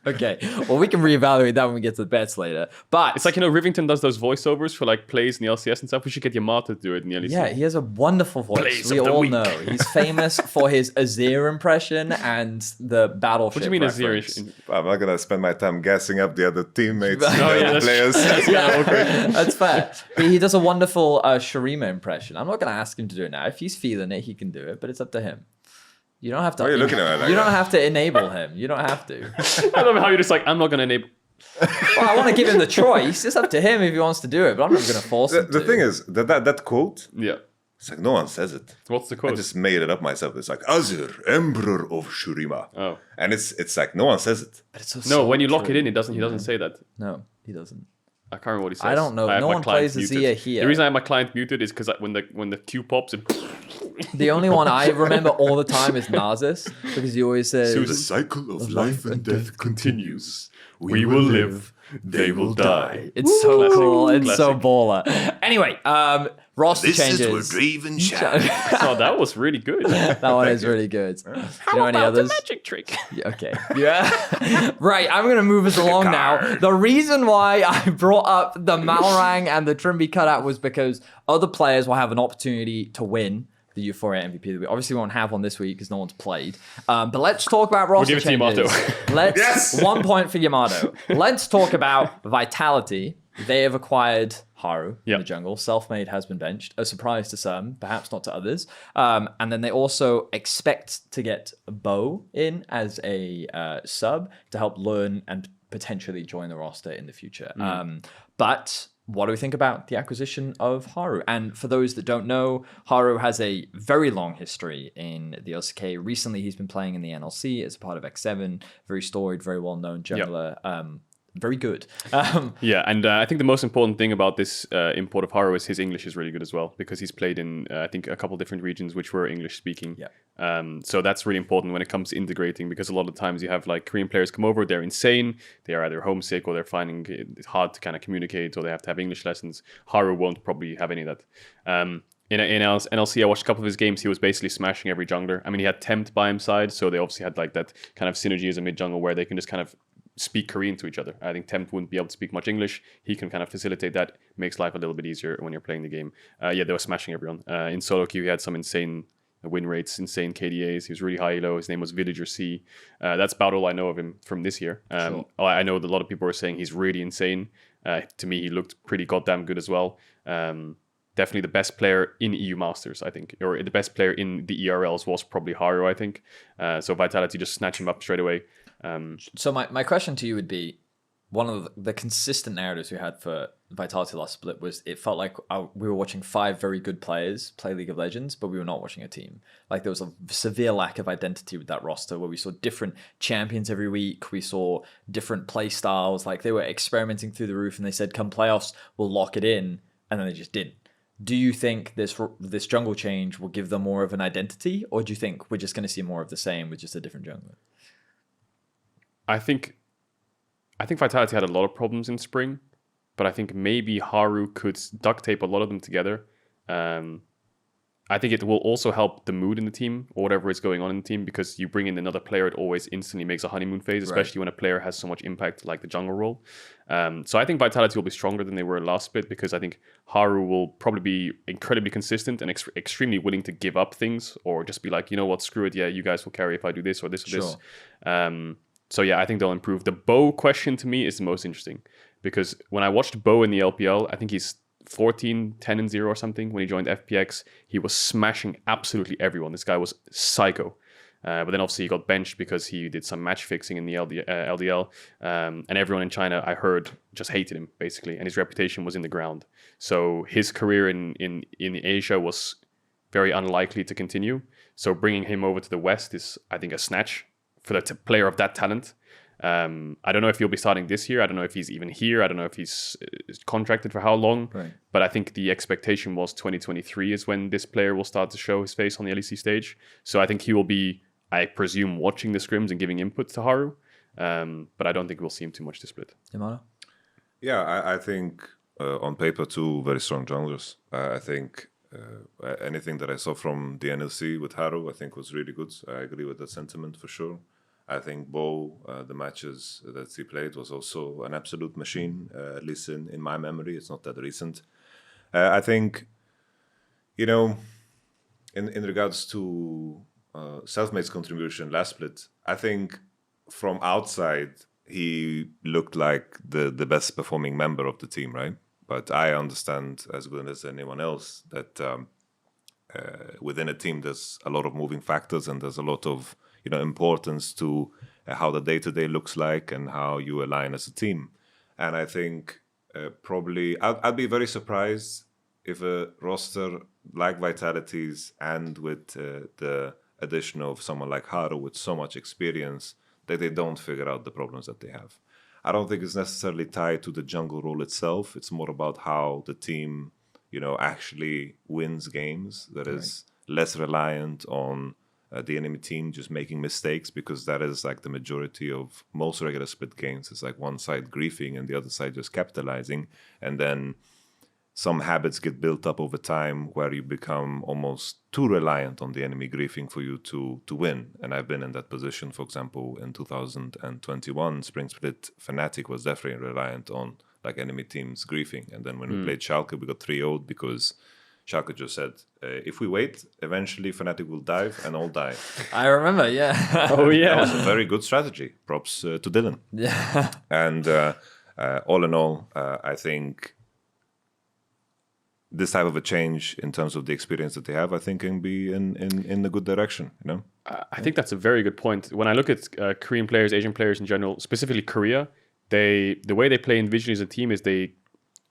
Okay. Well, we can reevaluate that when we get to the bets later. But It's like, Rivington does those voiceovers for like plays in the LCS and stuff. We should get Yamato to do it in the LEC. yeah, he has a wonderful voice. Plays We of the all week. know he's famous for his Azir impression and the battleship. What do you mean Azir? reference. I'm not gonna spend my time gassing up the other teammates, Oh, the yeah, other that's- players. Yeah, that's fair. But he does a wonderful Shurima impression. I'm not going to ask him to do it now. If he's feeling it, he can do it, but it's up to him. You don't have to. Why are you looking at me like you don't that? have to enable him. You don't have to. I love how you're just like, I'm not going to enable. Well, I want to give him the choice. It's up to him if he wants to do it, but I'm not going to force him. The to. thing is, that quote, Yeah. it's like no one says it. What's the I quote? just made it up myself. It's like Azir, Emperor of Shurima. Oh. And it's like no one says it. But it's No, when you lock it in, he doesn't say that. No, he doesn't. I can't remember what he says. I don't know. have No my one client plays muted. Azir here. The reason I have my client muted is because when the Q pops, it The only one I remember all the time is Narcissus because he always says, The cycle of life and death continues. we will live, they will die. It's so Classic, cool. It's so classic. baller. Anyway, roster changes. Draven shine. Oh, that was really good. That one is really good. You know any others? magic trick? Yeah, okay. Yeah. Right. I'm going to move us along now. The reason why I brought up the Malrang and the Trymbi cutout was because other players will have an opportunity to win the Euphoria MVP that we obviously won't have on this week because no one's played. But let's talk about roster give it to changes. Yamato. Let's Yes! 1 point for Yamato. Let's talk about Vitality. They have acquired Haru in Yep. the jungle. Selfmade has been benched. A surprise to some, perhaps not to others. And then they also expect to get Bo in as a sub to help learn and potentially join the roster in the future. But what do we think about the acquisition of Haru? And for those that don't know, Haru has a very long history in the LCK. Recently, he's been playing in the NLC as a part of X7. Very storied, very well-known jungler. Very good. Yeah, and I think the most important thing about this import of Haru is his English is really good as well, because he's played in, I think, a couple different regions which were English-speaking. Yeah. So that's really important when it comes to integrating, because a lot of times you have like Korean players come over, they're insane, they are either homesick or they're finding it hard to kind of communicate, or they have to have English lessons. Haru won't probably have any of that. In NLC, I watched a couple of his games. He was basically smashing every jungler. I mean, he had Tempt by his side, so they obviously had like that kind of synergy as a mid jungle where they can just kind of speak Korean to each other. I think Tempt wouldn't be able to speak much English. He can kind of facilitate that. Makes life a little bit easier when you're playing the game. Yeah, they were smashing everyone. In solo queue, he had some insane win rates, insane KDAs. He was really high low. His name was Villager C. That's about all I know of him from this year. Sure. I know that a lot of people are saying he's really insane. To me, he looked pretty goddamn good as well. Definitely the best player in EU Masters, I think, or the best player in the ERLs was probably Haru, I think. So Vitality just snatched him up straight away. So my question to you would be, one of the consistent narratives we had for Vitality last split was it felt like we were watching 5 very good players play League of Legends, but we were not watching a team. Like there was a severe lack of identity with that roster where we saw different champions every week. We saw different play styles. Like they were experimenting through the roof and they said, come playoffs, we'll lock it in. And then they just didn't. Do you think this jungle change will give them more of an identity, or do you think we're just going to see more of the same with just a different jungler? I think Vitality had a lot of problems in spring, but I think maybe Haru could duct tape a lot of them together. I think it will also help the mood in the team or whatever is going on in the team, because you bring in another player, it always instantly makes a honeymoon phase, especially when a player has so much impact like the jungle role. So I think Vitality will be stronger than they were last split, because I think Haru will probably be incredibly consistent and extremely willing to give up things, or just be like, you know what, screw it, yeah, you guys will carry if I do this or this or this. So yeah, I think they'll improve. The Bo question to me is the most interesting, because when I watched Bo in the LPL, I think he's 14, 10 and 0 or something. When he joined FPX, he was smashing absolutely everyone. This guy was psycho. But then obviously he got benched because he did some match fixing in the LDL. And everyone in China, I heard, just hated him, basically. And his reputation was in the ground. So his career in Asia was very unlikely to continue. So bringing him over to the West is, I think, a snatch for the player of that talent. I don't know if he'll be starting this year. I don't know if he's even here. I don't know if he's contracted for how long. Right. But I think the expectation was 2023 is when this player will start to show his face on the LEC stage. So I think he will be, I presume, watching the scrims and giving input to Haru. But I don't think we'll see him too much this split. Yamato? Yeah, I think on paper, 2 very strong junglers. I think anything that I saw from the NLC with Haru, I think was really good. I agree with that sentiment for sure. I think Bo, the matches that he played, was also an absolute machine, at least in my memory. It's not that recent. I think, in regards to Selfmade's contribution last split, I think from outside, he looked like the best performing member of the team, right? But I understand as good as anyone else that within a team, there's a lot of moving factors and there's a lot of importance to how the day-to-day looks like and how you align as a team. And I think probably I'd be very surprised if a roster like Vitality's and with the addition of someone like Haru with so much experience that they don't figure out the problems that they have. I don't think it's necessarily tied to the jungle role itself. It's more about how the team, actually wins games that is less reliant on the enemy team just making mistakes, because that is like the majority of most regular split games. It's like one side griefing and the other side just capitalizing. And then some habits get built up over time where you become almost too reliant on the enemy griefing for you to win. And I've been in that position, for example, in 2021, Spring Split, Fnatic was definitely reliant on like enemy teams griefing. And then when we played Schalke, we got 3-0 because Schalke just said, if we wait, eventually Fnatic will dive and all die. I remember, yeah. Oh, yeah. That was a very good strategy. Props to Dylan. Yeah. And all in all, I think this type of a change in terms of the experience that they have, I think can be in a good direction, I think that's a very good point. When I look at Korean players, Asian players in general, specifically Korea, the way they play individually as a team is they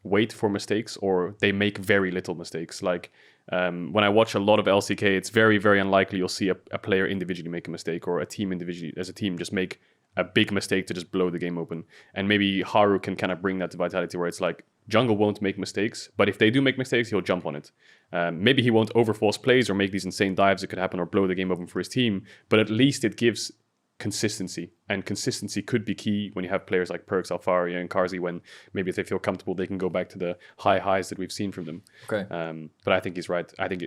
wait for mistakes, or they make very little mistakes. Like when I watch a lot of LCK, it's very, very unlikely you'll see a player individually make a mistake, or a team individually as a team just make a big mistake to just blow the game open. And maybe Haru can kind of bring that to Vitality, where it's like jungle won't make mistakes, but if they do make mistakes, he'll jump on it. Maybe he won't overforce plays or make these insane dives that could happen or blow the game open for his team, but at least it gives consistency, and consistency could be key when you have players like Perks, Alfaria, and Karzi, when maybe if they feel comfortable, they can go back to the high highs that we've seen from them. Okay. But I think he's right. I think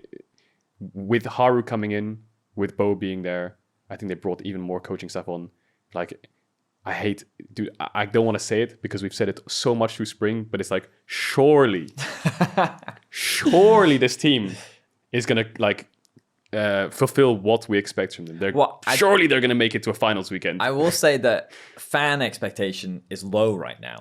with Haru coming in, with Bo being there, I think they brought even more coaching stuff on. Like, I don't want to say it because we've said it so much through spring, but it's like, surely this team is going to fulfill what we expect from them. Surely they're going to make it to a finals weekend. I will say that fan expectation is low right now.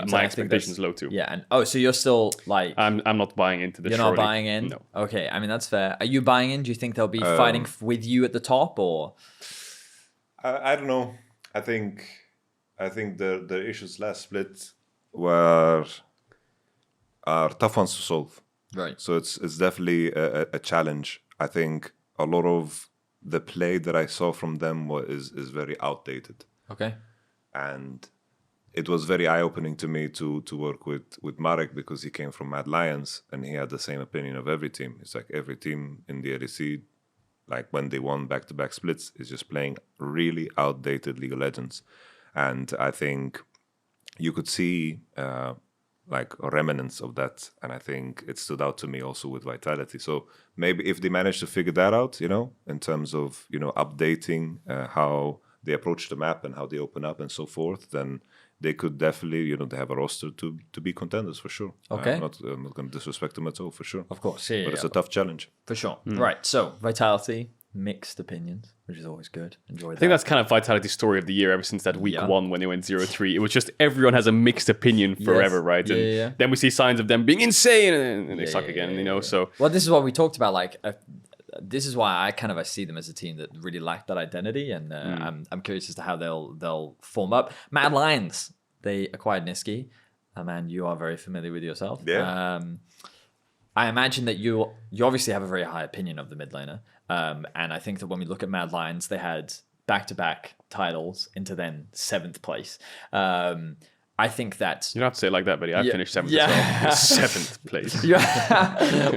My expectation is low too. Yeah, and so you're still like... I'm not buying into this. You're not buying in? No. Okay, I mean, that's fair. Are you buying in? Do you think they'll be fighting with you at the top, or...? I don't know. I think the issues last split were are tough ones to solve. Right. So it's definitely a challenge. I think a lot of the play that I saw from them is very outdated. Okay. And it was very eye-opening to me to work with Marek, because he came from Mad Lions and he had the same opinion of every team. It's like every team in the LEC, like when they won back-to-back splits, is just playing really outdated League of Legends. And I think you could see like remnants of that. And I think it stood out to me also with Vitality. So maybe if they manage to figure that out, in terms of, updating how they approach the map and how they open up and so forth, then they could definitely, they have a roster to be contenders for sure. Okay. I'm not going to disrespect them at all, for sure. Of course, yeah. But it's a tough challenge. For sure. Right, so Vitality, mixed opinions, which is always good. Enjoy that. I think that's kind of Vitality's story of the year ever since that week 1 when they went 0-3. It was just everyone has a mixed opinion forever, right? And then we see signs of them being insane and they suck again, so... Well, this is what we talked about, like... this is why I see them as a team that really lacked that identity, and I'm curious as to how they'll form up. Mad Lions, they acquired Nisqy. Man, you are very familiar with yourself. Yeah. I imagine that you obviously have a very high opinion of the mid laner, and I think that when we look at Mad Lions, they had back-to-back titles into then 7th place. I think that... You don't have to say it like that, buddy. I finished 7th as well. 7th place.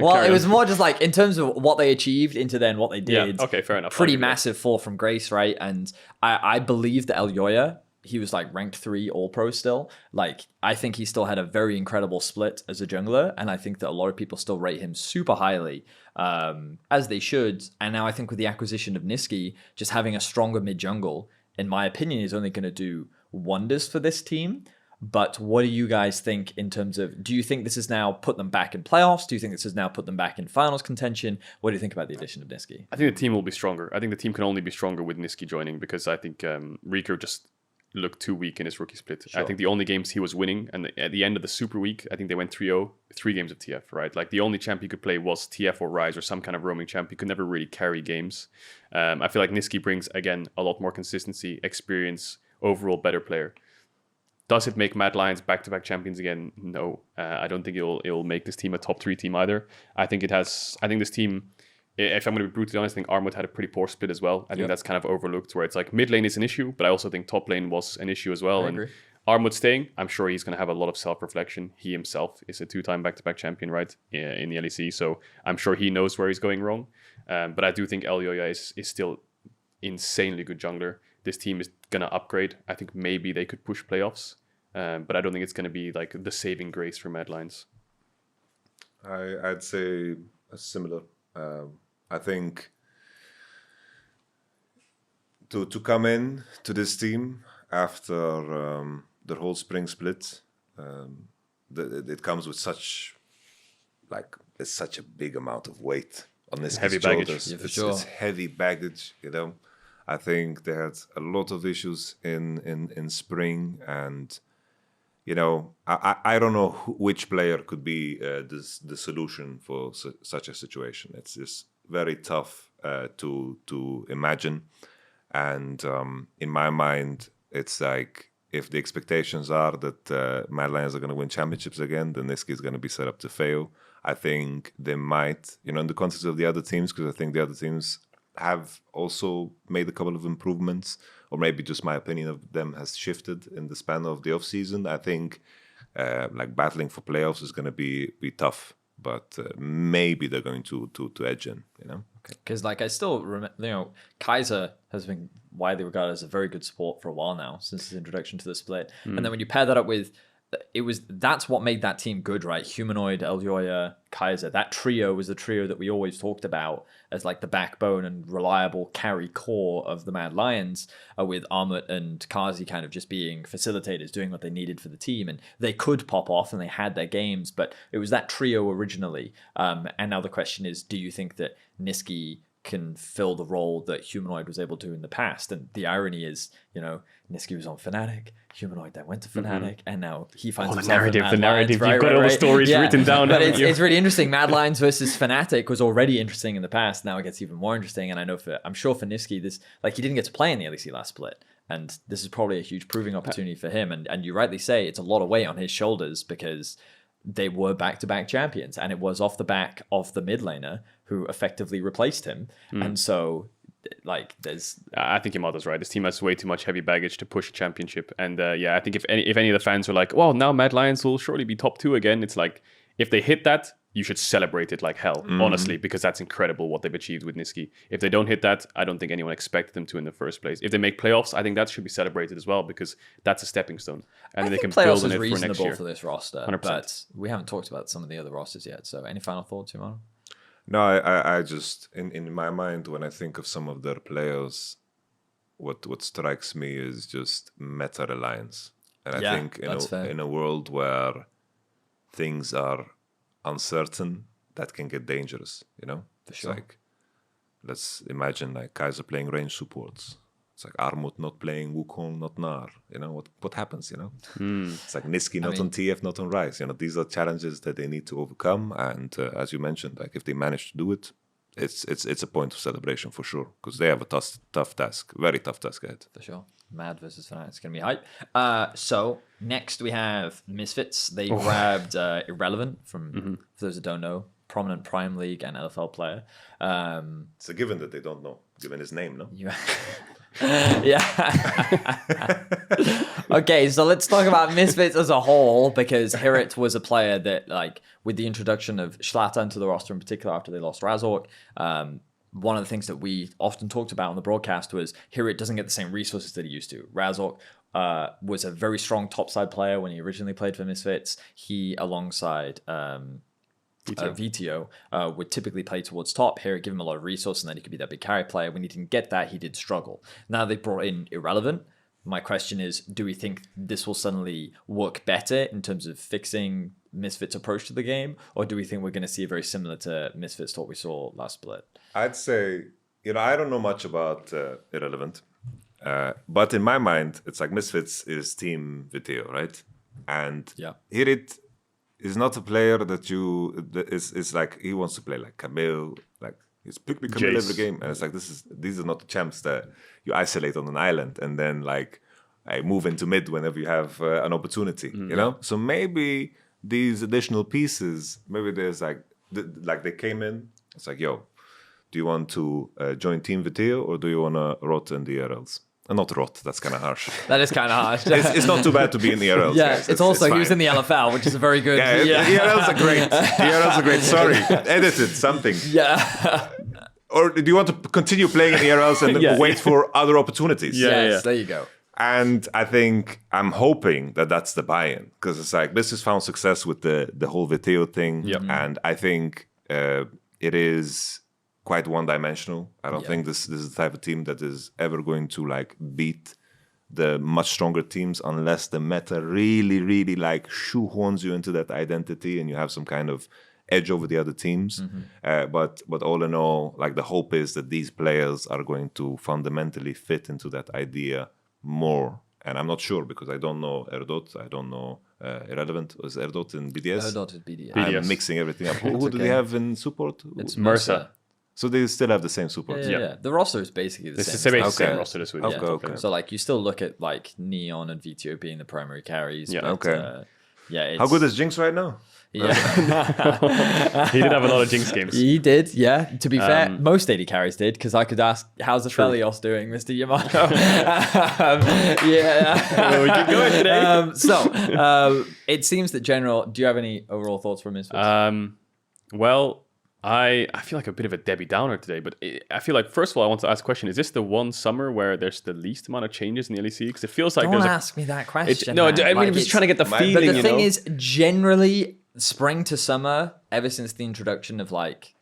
Well, it was more just like, in terms of what they achieved into then what they did. Yeah, okay, fair enough. Pretty massive fall from grace, right? And I believe that Elyoya, he was like ranked 3 All-Pro still. Like, I think he still had a very incredible split as a jungler, and I think that a lot of people still rate him super highly, as they should. And now I think with the acquisition of Nisqy, just having a stronger mid-jungle, in my opinion, is only going to do wonders for this team. But what do you guys think in terms of, do you think this has now put them back in playoffs? Do you think this has now put them back in finals contention? What do you think about the addition of Nisqy? I think the team will be stronger. I think the team can only be stronger with Nisqy joining, because I think Rico just looked too weak in his rookie split. Sure. I think the only games he was winning, and at the end of the Super Week, I think they went 3-0, 3 games of TF, right? Like, the only champ he could play was TF or Ryze or some kind of roaming champ. He could never really carry games. I feel like Nisqy brings, again, a lot more consistency, experience, overall better player. Does it make Mad Lions back-to-back champions again? No. I don't think it'll make this team a top 3 team either. I think this team, if I'm going to be brutally honest, I think Armut had a pretty poor split as well. I think that's kind of overlooked, where it's like mid lane is an issue, but I also think top lane was an issue as well. I agree. Armut staying, I'm sure he's going to have a lot of self-reflection. He himself is a 2-time back-to-back champion, right, in the LEC, so I'm sure he knows where he's going wrong. But I do think Elyoya is still insanely good jungler. This team is going to upgrade. I think maybe they could push playoffs, but I don't think it's going to be like the saving grace for Mad Lions. I'd say similar. I think to come in to this team after the whole spring split, it comes with such a big amount of weight on this heavy shoulders. baggage. It's heavy baggage, I think they had a lot of issues in spring, and I don't know which player could be the solution for such a situation. It's just very tough to imagine, and in my mind, it's like, if the expectations are that Mad Lions are going to win championships again, then Nisqy is going to be set up to fail. I think they might, in the context of the other teams, because I think the other teams have also made a couple of improvements, or maybe just my opinion of them has shifted in the span of the off season. I think battling for playoffs is going to be tough, but maybe they're going to edge in. Because I still remember, Kaiser has been widely regarded as a very good support for a while now, since his introduction to the split. And then when you pair that up with, that's what made that team good, right? Humanoid, Elyoya, Kaiser. That trio was the trio that we always talked about as like the backbone and reliable carry core of the Mad Lions, with Armut and Kazi kind of just being facilitators, doing what they needed for the team. And they could pop off and they had their games, but it was that trio originally. And now the question is, do you think that Nisqy can fill the role that Humanoid was able to in the past? And the irony is, Nisqy was on Fnatic, Humanoid then went to Fnatic, and now he finds himself in Mad Lions, You've got all the stories written down. But it's really interesting. Mad Lions versus Fnatic was already interesting in the past. Now it gets even more interesting. And I'm sure for Nisqy, this, he didn't get to play in the LEC last split, and this is probably a huge proving opportunity for him. And you rightly say it's a lot of weight on his shoulders, because they were back-to-back champions, and it was off the back of the mid laner who effectively replaced him. And so, like, there's... I think Yamato's right. This team has way too much heavy baggage to push a championship. And I think if any of the fans are like, well, now Mad Lions will surely be top 2 again, it's like, if they hit that, you should celebrate it like hell, honestly, because that's incredible what they've achieved with Nisqy. If they don't hit that, I don't think anyone expected them to in the first place. If they make playoffs, I think that should be celebrated as well, because that's a stepping stone. And I they think can build playoffs on is it for next reasonable year. for this roster, 100%. but we haven't talked about some of the other rosters yet. So any final thoughts, Yamato? No, I just, in my mind, when I think of some of their players, what strikes me is just meta reliance. And I think in a world where things are uncertain, that can get dangerous, you know? For sure. It's like, let's imagine like Kaiser playing range supports. It's like Armut not playing Wukong, not Nar. You know, what happens, you know? It's like Nisqy not on TF, not on Rise. You know, these are challenges that they need to overcome. And as you mentioned, like if they manage to do it, it's a point of celebration for sure, because they have a tough task, very tough task ahead. For sure. Mad versus Fnatic. It's going to be hype. So next we have Misfits. They grabbed Irrelevant from, for those that don't know, prominent Prime League and LFL player. It's a given that they don't know, given his name, no? Yeah. Okay, so let's talk about Misfits as a whole, because Hirit was a player that, like, with the introduction of Zlatan to the roster in particular after they lost Razork, one of the things that we often talked about on the broadcast was Hirit doesn't get the same resources that he used to. Razork was a very strong topside player when he originally played for Misfits. He, alongside VTO, would typically play towards top. Hirit give him a lot of resources, and then he could be that big carry player. When he didn't get that, he did struggle. Now they brought in Irrelevant. My question is, do we think this will suddenly work better in terms of fixing Misfits' approach to the game? Or do we think we're going to see very similar to Misfits to what we saw last split? I'd say, I don't know much about Irrelevant. But in my mind, it's like Misfits is Team Viteo, right? And Hirit is not a player that is like, he wants to play like Camille, like he's picking Camille every game. And it's like, these are not the champs that you isolate on an island and then like move into mid whenever you have an opportunity, you know? So maybe these additional pieces, maybe there's like they came in, it's like, yo, do you want to join Team Viteo or do you want to rot in the ERLs? Not rot, that's kind of harsh. That is kind of harsh. It's not too bad to be in the ERLs. Yeah, guys. it's also, he was in the LFL, which is a very good... The ERLs are great. The ERLs are great. Sorry, edited something. Yeah. Or do you want to continue playing in the ERLs and wait for other opportunities? Yes, there you go. And I think I'm hoping that that's the buy-in, because it's like this has found success with the whole Viteo thing, and I think it is quite one-dimensional. I don't think this is the type of team that is ever going to like beat the much stronger teams unless the meta really, really like shoehorns you into that identity and you have some kind of edge over the other teams. But all in all, like the hope is that these players are going to fundamentally fit into that idea more. And I'm not sure because I don't know Erdot, I don't know Irrelevant. Was Erdot in BDS? Erdot is BDS. I'm mixing everything up. Who do they have in support? It's Mercer. So they still have the same support. Yeah. The roster is basically the same. It's the same roster this week. Okay. So like you still look at like Neon and VTO being the primary carries. Yeah. But, How good is Jinx right now? Yeah. He did have a lot of Jinx games. He did, yeah. To be fair, most AD carries did, because I could ask, how's the Felios doing, Mr. Yamato? Well, we keep going today. So it seems that do you have any overall thoughts from Misfits? Well, I feel like a bit of a Debbie Downer today, but I feel like, first of all, I want to ask a question. Is this the one summer where there's the least amount of changes in the LEC? Because it feels like Don't ask me that question. I mean, I'm just trying to get the feeling, But the thing is, generally, spring to summer, ever since the introduction of like,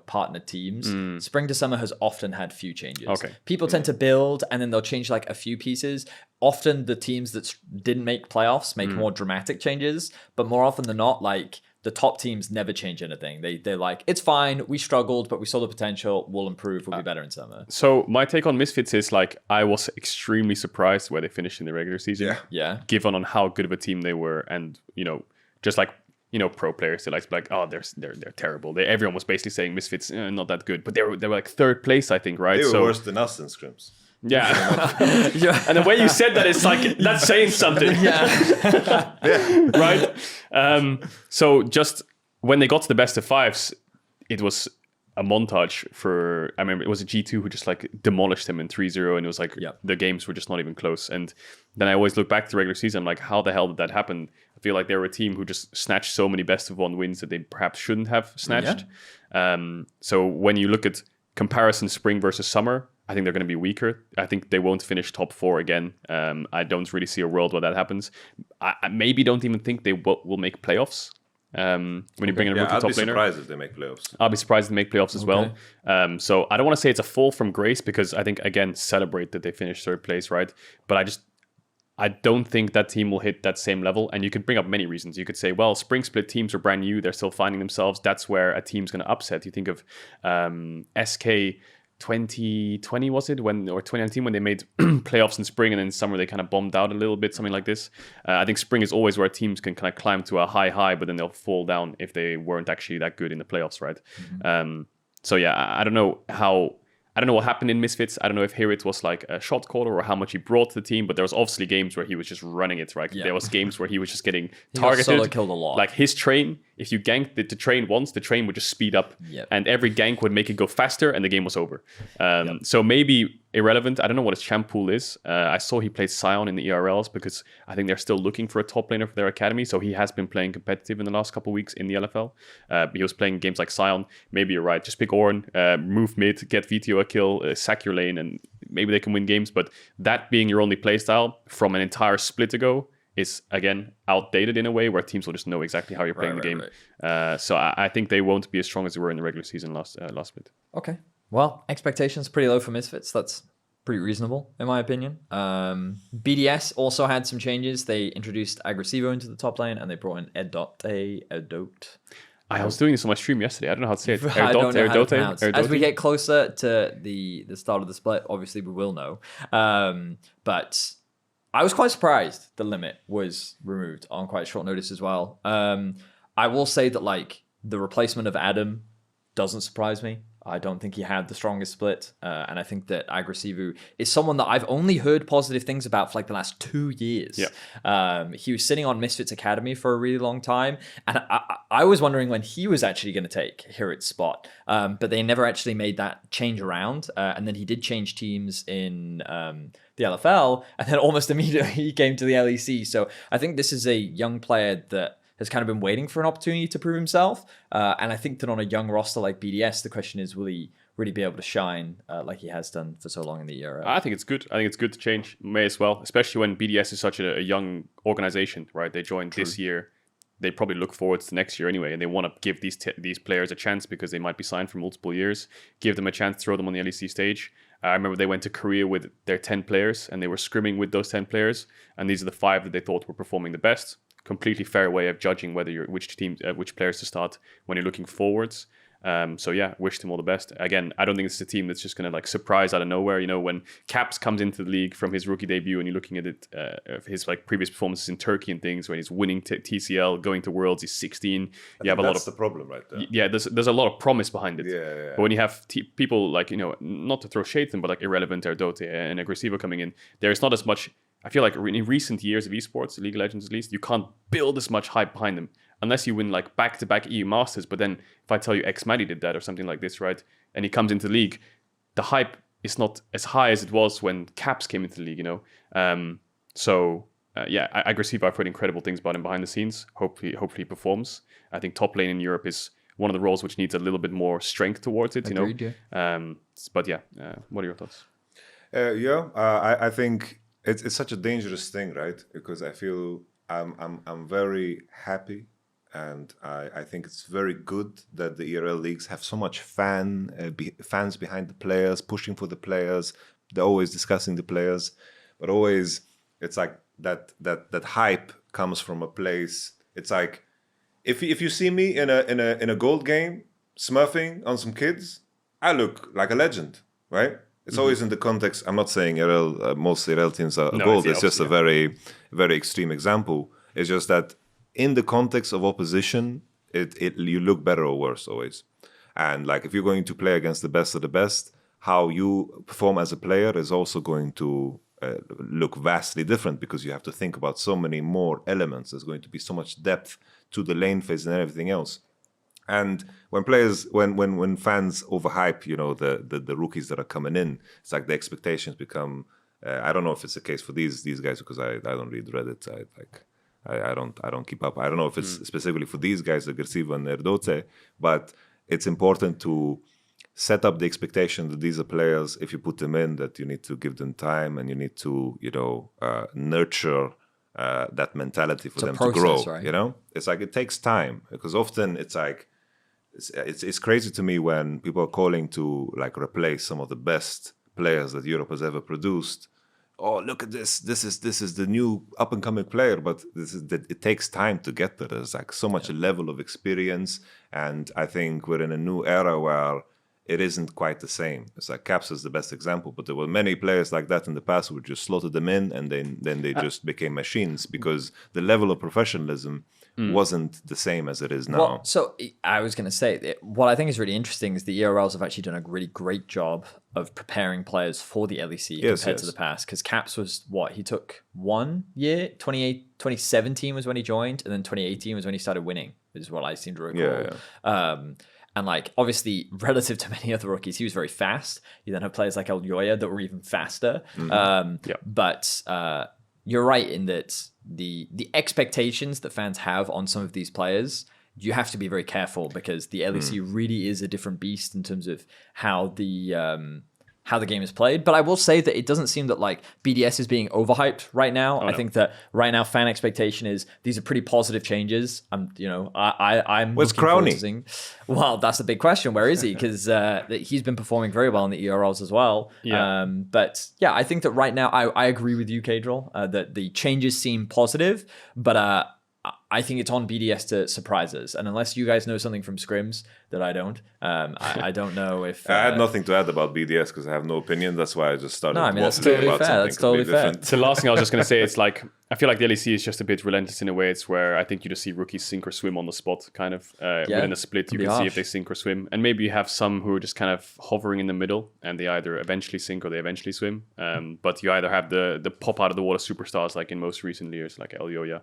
partner teams, spring to summer has often had few changes. Okay. People tend to build and then they'll change like a few pieces. Often the teams that didn't make playoffs make more dramatic changes, but more often than not, like, the top teams never change anything. They're like, it's fine. We struggled, but we saw the potential. We'll improve. We'll be better in summer. So my take on Misfits is like, I was extremely surprised where they finished in the regular season. Yeah. Given on how good of a team they were, and just like pro players, they're like, oh, they're terrible. Everyone was basically saying Misfits not that good, but they were like third place, I think, right? They were worse than us in scrims. Yeah. And the way you said that, it's like, that's saying something. Yeah. Right? So just when they got to the best of fives, it was a montage for, I remember it was a G2 who just like demolished him in 3-0, and it was like the games were just not even close. And then I always look back to the regular season, I'm like, how the hell did that happen? I feel like they were a team who just snatched so many best of one wins that they perhaps shouldn't have snatched. So when you look at comparison spring versus summer, I think they're going to be weaker. I think they won't finish top 4 again. I don't really see a world where that happens. I maybe don't even think they will make playoffs. When you bring in a rookie top laner, I'd be surprised if they make playoffs. I'll be surprised if they make playoffs as well. So I don't want to say it's a fall from grace, because I think, again, celebrate that they finished 3rd place, right? But I don't think that team will hit that same level. And you could bring up many reasons. You could say, well, spring split teams are brand new. They're still finding themselves. That's where a team's going to upset. You think of SK 2020, was it? Or 2019, when they made playoffs in spring, and then summer they kind of bombed out a little bit, something like this. I think spring is always where teams can kind of climb to a high, but then they'll fall down if they weren't actually that good in the playoffs, right? So yeah, I don't know what happened in Misfits. I don't know if Hirit was like a shot caller or how much he brought to the team, but there was obviously games where he was just running it, right? There was games where he was just getting targeted. Solo killed a lot. Like his train, if you ganked the train once, the train would just speed up, and every gank would make it go faster, and the game was over. So maybe irrelevant. I don't know what his champ pool is. I saw he played Sion in the ERLs, because I think they're still looking for a top laner for their academy. So he has been playing competitive in the last couple of weeks in the LFL. He was playing games like Sion. Maybe you're right. Just pick Ornn, move mid, get VTO a kill, sack your lane, and maybe they can win games. But that being your only playstyle from an entire split ago is, again, outdated in a way where teams will just know exactly how you're playing the game. So I think they won't be as strong as they were in the regular season last split. Okay. Well, expectations pretty low for Misfits. That's pretty reasonable, in my opinion. BDS also had some changes. They introduced Agresivo into the top lane, and they brought in Edote. I was doing this on my stream yesterday. I don't know how to say it. I don't know how to pronounce. As we get closer to the start of the split, obviously we will know. But I was quite surprised the limit was removed on quite short notice as well. I will say that like the replacement of Adam doesn't surprise me. I don't think he had the strongest split. And I think that Agresivo is someone that I've only heard positive things about for like the last 2 years. He was sitting on Misfits Academy for a really long time. And I was wondering when he was actually going to take Hirit's spot. But they never actually made that change around. And then he did change teams in the LFL. And then almost immediately he came to the LEC. So I think this is a young player that has kind of been waiting for an opportunity to prove himself. And I think that on a young roster like BDS, the question is, will he really be able to shine like he has done for so long in the ERL? I think it's good. I think it's good to change. May as well, especially when BDS is such a young organization, right? They joined this year. They probably look forward to next year anyway, and they want to give these players a chance because they might be signed for multiple years. Give them a chance to throw them on the LEC stage. I remember they went to Korea with their 10 players, and they were scrimming with those 10 players, and these are the 5 that they thought were performing the best. Completely fair way of judging whether which players to start when you're looking forwards. So yeah, wish them all the best. Again, I don't think it's a team that's just going to like surprise out of nowhere. You know, when Caps comes into the league from his rookie debut, and you're looking at it, his like previous performances in Turkey and things, when he's winning TCL, going to Worlds, he's 16. You have a lot of the problem right there. Yeah, there's a lot of promise behind it. Yeah. But when you have people like, you know, not to throw shade at them, but like Irrelevant, Erdote, and Agresivo coming in, there's not as much. I feel like in recent years of esports, League of Legends at least, you can't build as much hype behind them unless you win like back-to-back EU Masters. But then if I tell you X-Maddie did that or something like this, right, and he comes into the league, the hype is not as high as it was when Caps came into the league, you know. Agresivo, I've heard incredible things about him behind the scenes. Hopefully he performs. I think top lane in Europe is one of the roles which needs a little bit more strength towards it, Agreed, you know. But yeah, what are your thoughts? I think it's such a dangerous thing, right? Because I feel I'm very happy, and I think it's very good that the ERL leagues have so much fans behind the players, pushing for the players. They're always discussing the players, but always it's like that hype comes from a place. It's like if you see me in a gold game smurfing on some kids, I look like a legend, right? It's always in the context. I'm not saying most ERL teams are gold. It's just a very, very extreme example. It's just that in the context of opposition, you look better or worse always. And like if you're going to play against the best of the best, how you perform as a player is also going to look vastly different because you have to think about so many more elements. There's going to be so much depth to the lane phase and everything else. And when fans overhype, the rookies that are coming in, it's like the expectations become. I don't know if it's the case for these guys because I don't read Reddit. I don't keep up. I don't know if it's specifically for these guys, Agresivo and Erdoce, but it's important to set up the expectation that these are players. If you put them in, that you need to give them time and you need to nurture that mentality for them to grow. Right? It's like it takes time because often it's like. It's crazy to me when people are calling to like replace some of the best players that Europe has ever produced. Oh, look at this! This is the new up and coming player, but it takes time to get there. There's like so much level of experience, and I think we're in a new era where it isn't quite the same. It's like Caps is the best example, but there were many players like that in the past who just slotted them in, and then they just became machines because the level of professionalism wasn't the same as it is now. Well, so I was going to say, what I think is really interesting is the ERLs have actually done a really great job of preparing players for the LEC compared to the past. Because Caps was he took 1 year, 2017 was when he joined, and then 2018 was when he started winning, is what I seem to recall. And like, obviously, relative to many other rookies, he was very fast. You then have players like Elyoya that were even faster. But you're right in that the expectations that fans have on some of these players, you have to be very careful because the LEC really is a different beast in terms of how the game is played. But I will say that it doesn't seem that like BDS is being overhyped right now. I think that right now fan expectation is these are pretty positive changes. I'm Where's Crowny? Well, that's the big question. Where is he? Because he's been performing very well in the ERLs as well. But yeah, I think that right now I agree with you, Caedrel, that the changes seem positive, but I think it's on BDS to surprise us. And unless you guys know something from scrims that I don't, I don't know if... I had nothing to add about BDS because I have no opinion. That's why I just started that's totally about fair. That's totally fair. So the last thing I was just going to say, it's like, I feel like the LEC is just a bit relentless in a way. It's where I think you just see rookies sink or swim on the spot, kind of. Within a split, you can see if they sink or swim. And maybe you have some who are just kind of hovering in the middle and they either eventually sink or they eventually swim. But you either have the pop out of the water superstars like in most recent years, like Elyoya,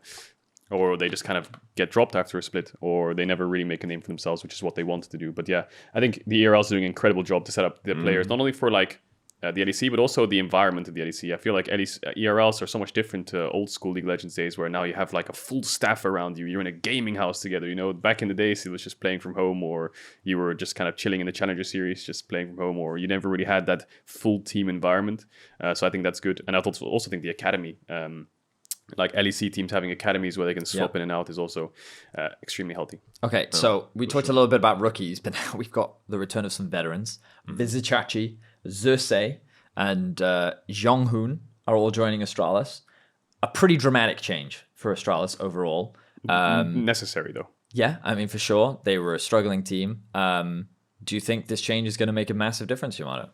or they just kind of get dropped after a split, or they never really make a name for themselves, which is what they wanted to do. But yeah, I think the ERL is doing an incredible job to set up the players, not only for like the LEC, but also the environment of the LEC. I feel like ERLs are so much different to old school League of Legends days, where now you have like a full staff around you. You're in a gaming house together. Back in the days, it was just playing from home, or you were just kind of chilling in the Challenger Series, just playing from home, or you never really had that full team environment. So I think that's good. And I also think the academy, like LEC teams having academies where they can swap in and out is also extremely healthy. Okay, so we talked a little bit about rookies, but now we've got the return of some veterans. Vizicachi, Xerxes, and Zhonghoon are all joining Astralis. A pretty dramatic change for Astralis overall. Necessary, though. Yeah, I mean, for sure. They were a struggling team. Do you think this change is going to make a massive difference, Yamato?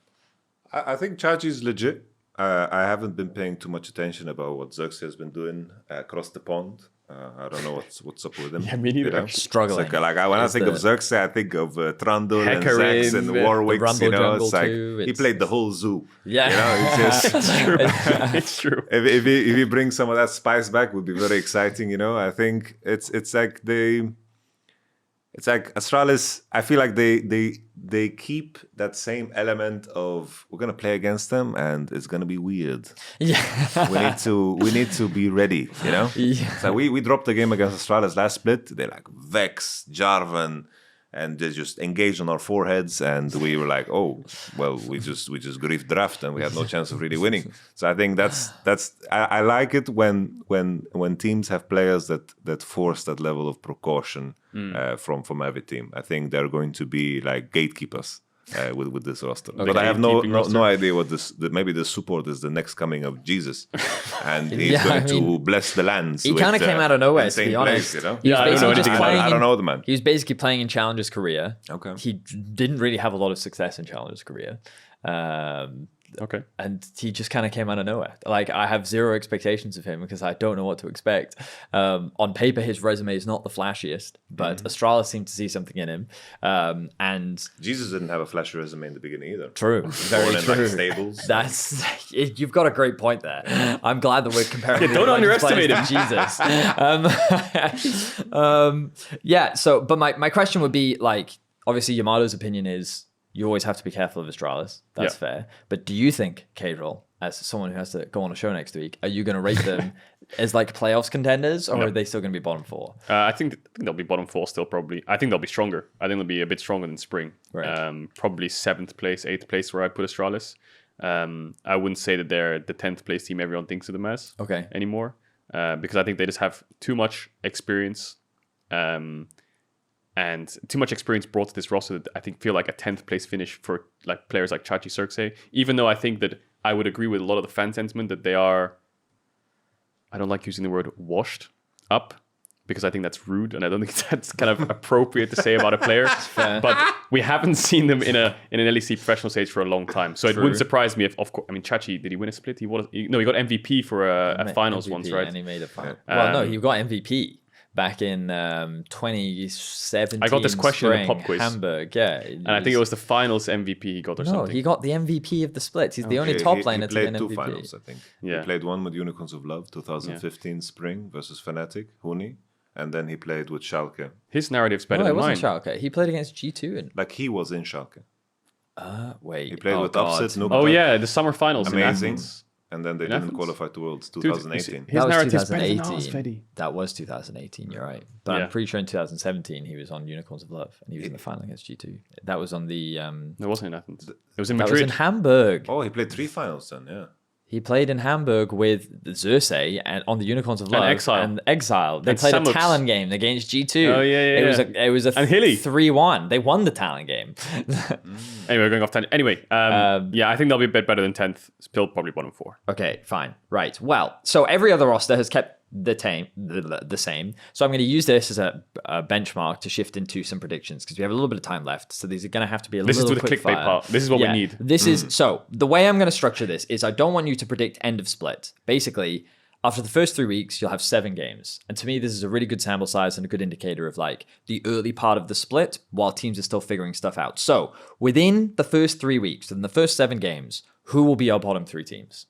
I think Chachi is legit. I haven't been paying too much attention about what Xerxes has been doing across the pond. I don't know what's up with him. Yeah, me neither. Struggling. When I think of Xerxes, I think of Trundle and Zax and Warwick. It's like he played the whole zoo. Yeah, it's just true. It's true. If he brings some of that spice back, would be very exciting. I think it's like Astralis. I feel like they keep that same element of we're gonna play against them and it's gonna be weird. Yeah, we need to be ready. Yeah. So we dropped the game against Astralis last split. They like Vex, Jarvan, and they just engaged on our foreheads, and we were like, oh well, we just grief draft and we had no chance of really winning. So I think that's I like it when teams have players that force that level of precaution from every team. I think they're going to be like gatekeepers with this roster. Okay. But I have no idea what this. Maybe the support is the next coming of Jesus, and he's going to bless the lands. He kind of came out of nowhere, to be honest. I don't know the man. He was basically playing in Challengers Korea. Okay. He didn't really have a lot of success in Challengers Korea. Okay. And he just kind of came out of nowhere. Like, I have zero expectations of him because I don't know what to expect. On paper, his resume is not the flashiest, but Astralis seemed to see something in him. And Jesus didn't have a flashy resume in the beginning either. True, very Born in, true. like, stables. You've got a great point there. I'm glad that we're comparing. Don't underestimate him, Jesus. But my question would be, like, obviously Yamato's opinion is you always have to be careful of Astralis. That's fair. But do you think Caedrel, as someone who has to go on a show next week, are you going to rate them as like playoffs contenders, or are they still going to be bottom 4? I think they'll be bottom 4 still, probably. I think they'll be stronger. I think they'll be a bit stronger than spring. Right. Probably 7th place, 8th place where I'd put Astralis. I wouldn't say that they're the 10th place team everyone thinks of them as anymore, because I think they just have too much experience. And too much experience brought to this roster that I think feel like a 10th place finish for like players like Chachi Circe. Even though I think that I would agree with a lot of the fan sentiment that they are, I don't like using the word washed up because I think that's rude and I don't think that's kind of appropriate to say about a player. But we haven't seen them in an LEC professional stage for a long time. So it wouldn't surprise me if, of course, I mean, Chachi, did he win a split? He got MVP for a finals MVP, once, right? And he made a final. Well, no, he got MVP. Back in 2017, I got this question in a pop quiz. Hamburg, and I think it was the finals MVP he got or something. No, he got the MVP of the splits. He's the only top laner to win MVP. He played 2 finals, I think. Yeah. He played one with Unicorns of Love, 2015 spring versus Fnatic, Huni, and then he played with Schalke. His narrative's better than mine. No, it wasn't Schalke. He played against G2. And... Like, he was in Schalke. Wait. He played with Upset, Nukta. Oh, yeah, the summer finals Amazing. in Athens. And then they didn't qualify to Worlds 2018. His narrative's better than ours, Fedi. That was 2018, you're right. But I'm pretty sure in 2017 he was on Unicorns of Love and he was in the final against G2. That was on the... It wasn't in Athens. It was in Madrid. Madrid. That was in Hamburg. Oh, he played 3 finals then, yeah. He played in Hamburg with Circe and on the Unicorns of Love and Exile. They played Samux. a Talon game against G2. Oh yeah. It was a 3-1. They won the Talon game. Anyway, we're going off tangent. Anyway, I think they'll be a bit better than 10th. Still probably bottom 4. Okay, fine. Right. Well, so every other roster has kept the same. So I'm going to use this as a benchmark to shift into some predictions because we have a little bit of time left. So these are going to have to be a little quick fire. This is the clickbait part. This is what we need. This is so the way I'm going to structure this is I don't want you to predict end of split. Basically, after the first 3 weeks, you'll have 7 games. And to me, this is a really good sample size and a good indicator of like the early part of the split while teams are still figuring stuff out. So within the first 3 weeks, in the first 7 games, who will be our bottom 3 teams?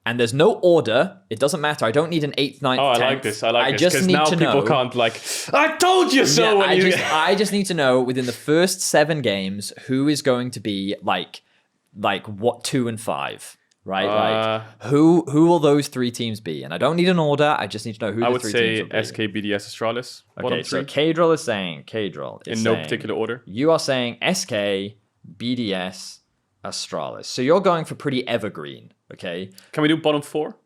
And there's no order. It doesn't matter. I don't need an 8th, 9th, 10th. Oh, I like this. I just because need now to people know. Can't like, I told you so. Yeah, I just need to know within the first 7 games who is going to be like what 2 and 5, right? Like who will those 3 teams be? And I don't need an order. I just need to know who the 3 teams will be. I would say SK, BDS, Astralis. Okay, so Caedrel is saying in no particular order. You are saying SK, BDS, Astralis. So you're going for pretty evergreen, okay? Can we do bottom 4?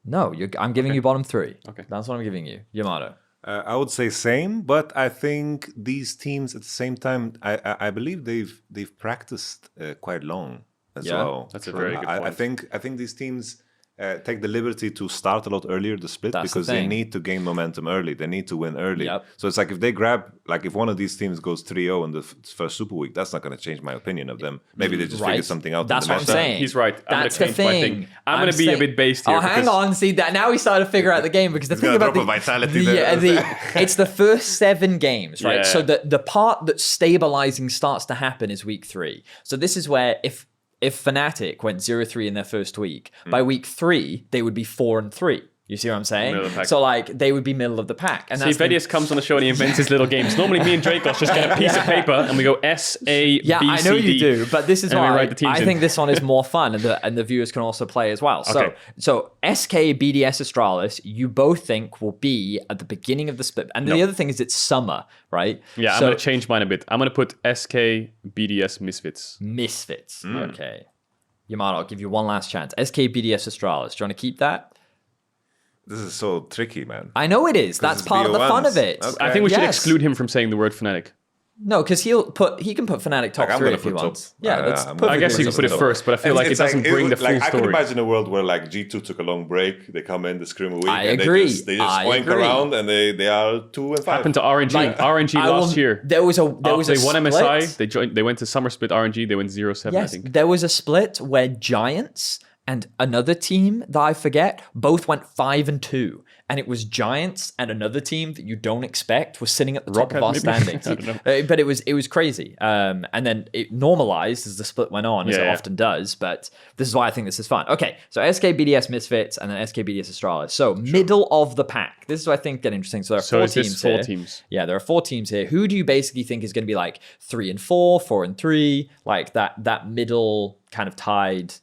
No, I'm giving you bottom 3. Okay. That's what I'm giving you. Yamato. I would say same, but I think these teams at the same time, I believe they've practiced quite long as well. That's a very good point. I think these teams take the liberty to start a lot earlier the split because they need to gain momentum early. They need to win early. Yep. So it's like if they grab, like if one of these teams goes 3-0 in the first Super Week, that's not going to change my opinion of them. Maybe they just figured something out. That's what I'm saying. He's right. That's the thing. I'm going to be a bit based here. Oh, hang on. See that now we started to figure out the game because the thing about the vitality it's the first 7 games, right? Yeah. So the part that stabilizing starts to happen is week 3. So this is where if Fnatic went 0-3 in their first week, by week 3 they would be 4-3. You see what I'm saying? So like they would be middle of the pack. And see, Vedius comes on the show and he invents his little games. Normally me and Dracos just get a piece of paper and we go S, A, B, C, D. Yeah, I know you do, but this is why I think this one is more fun and the viewers can also play as well. So SK, BDS, Astralis, you both think will be at the beginning of the split. And the other thing is it's summer, right? Yeah, I'm going to change mine a bit. I'm going to put SK, BDS, Misfits. Misfits. Okay. Yamato, I'll give you one last chance. SK, BDS, Astralis. Do you want to keep that? This is so tricky, man. I know it is. That's part of the fun of it. Okay. I think we should exclude him from saying the word Fnatic. No, because he can put Fnatic top I'm 3 gonna if he put wants. top. Yeah, that's I'm perfectly I guess you could put it reasonable. first, but I feel like it doesn't bring the full I story. could imagine a world where like G2 took a long break, they come in, they scream a week, I and agree. they just oink around, and they are 2-5. Happened to RNG. RNG last year. There was a They won split. MSI. They went to Summer Split RNG. They went 0-7, I Yes, think. there was a split where Giants and another team that I forget both went 5-2, and it was Giants and another team that you don't expect was sitting at the top of our standings. I don't know. But it was crazy, and then it normalized as the split went on, as it often does. But this is why I think this is fun. Okay, so SK, BDS, Misfits, and then SK, BDS, Astralis. So middle of the pack. This is what I think get interesting. So there are 4 teams four here. teams? Yeah, there are 4 teams here. Who do you basically think is going to be like 3-4, 4-3, like that middle kind of tied,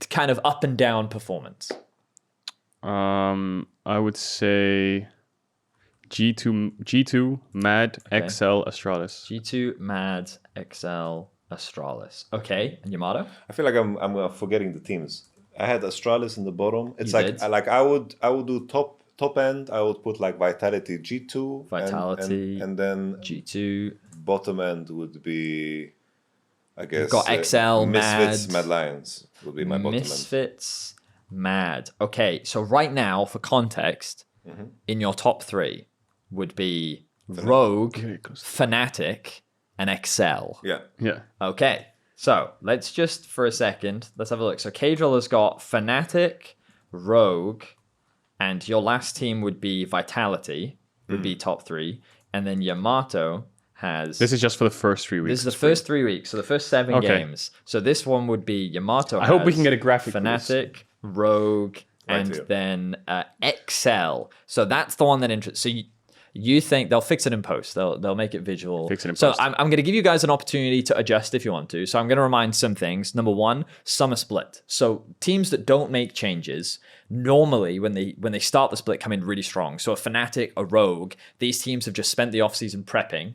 kind of up and down performance? I would say G2, Mad, XL, Astralis. G2, Mad, XL, Astralis. Okay, and Yamato? I feel like I'm forgetting the teams. I had Astralis in the bottom. It's You did? I would do top end. I would put like Vitality G2, Vitality, and then G2. bottom end would be, I guess, got XL, Misfits, Mad Lions would be my bottom end. Misfits, Mad. Okay, so right now, for context, in your top 3 would be Rogue, Fnatic, and XL. Yeah. Okay, so let's just for a second, let's have a look. So Caedrel has got Fnatic, Rogue, and your last team would be Vitality, would be top 3, and then Yamato has... This is just for the first 3 weeks. This is the first 3 weeks, so the first 7 games. So this one would be Yamato. I hope we can get a graphic. Fnatic, Rogue, and then XL. So that's the one that interests. So you think they'll fix it in post? They'll make it visual. Fix it in so post. I'm going to give you guys an opportunity to adjust if you want to. So I'm going to remind some things. Number 1, summer split. So teams that don't make changes normally when they start the split come in really strong. So a Fnatic, a Rogue, these teams have just spent the offseason prepping,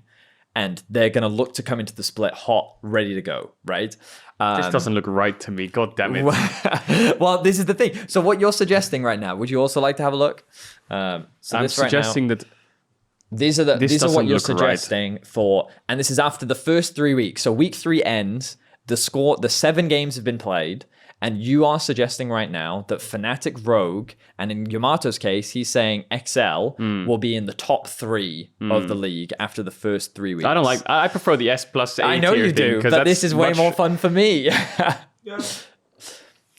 and they're going to look to come into the split hot, ready to go, right? This doesn't look right to me. God damn it. Well, this is the thing. So what you're suggesting right now, would you also like to have a look? So I'm suggesting that these are what you're look right. suggesting for, and this is after the first 3 weeks. So week 3 ends, the 7 games have been played, and you are suggesting right now that Fnatic, Rogue, and in Yamato's case, he's saying XL will be in the top 3 of the league after the first 3 weeks. I prefer the S plus A. I know you do, but this is way more fun for me. Yeah.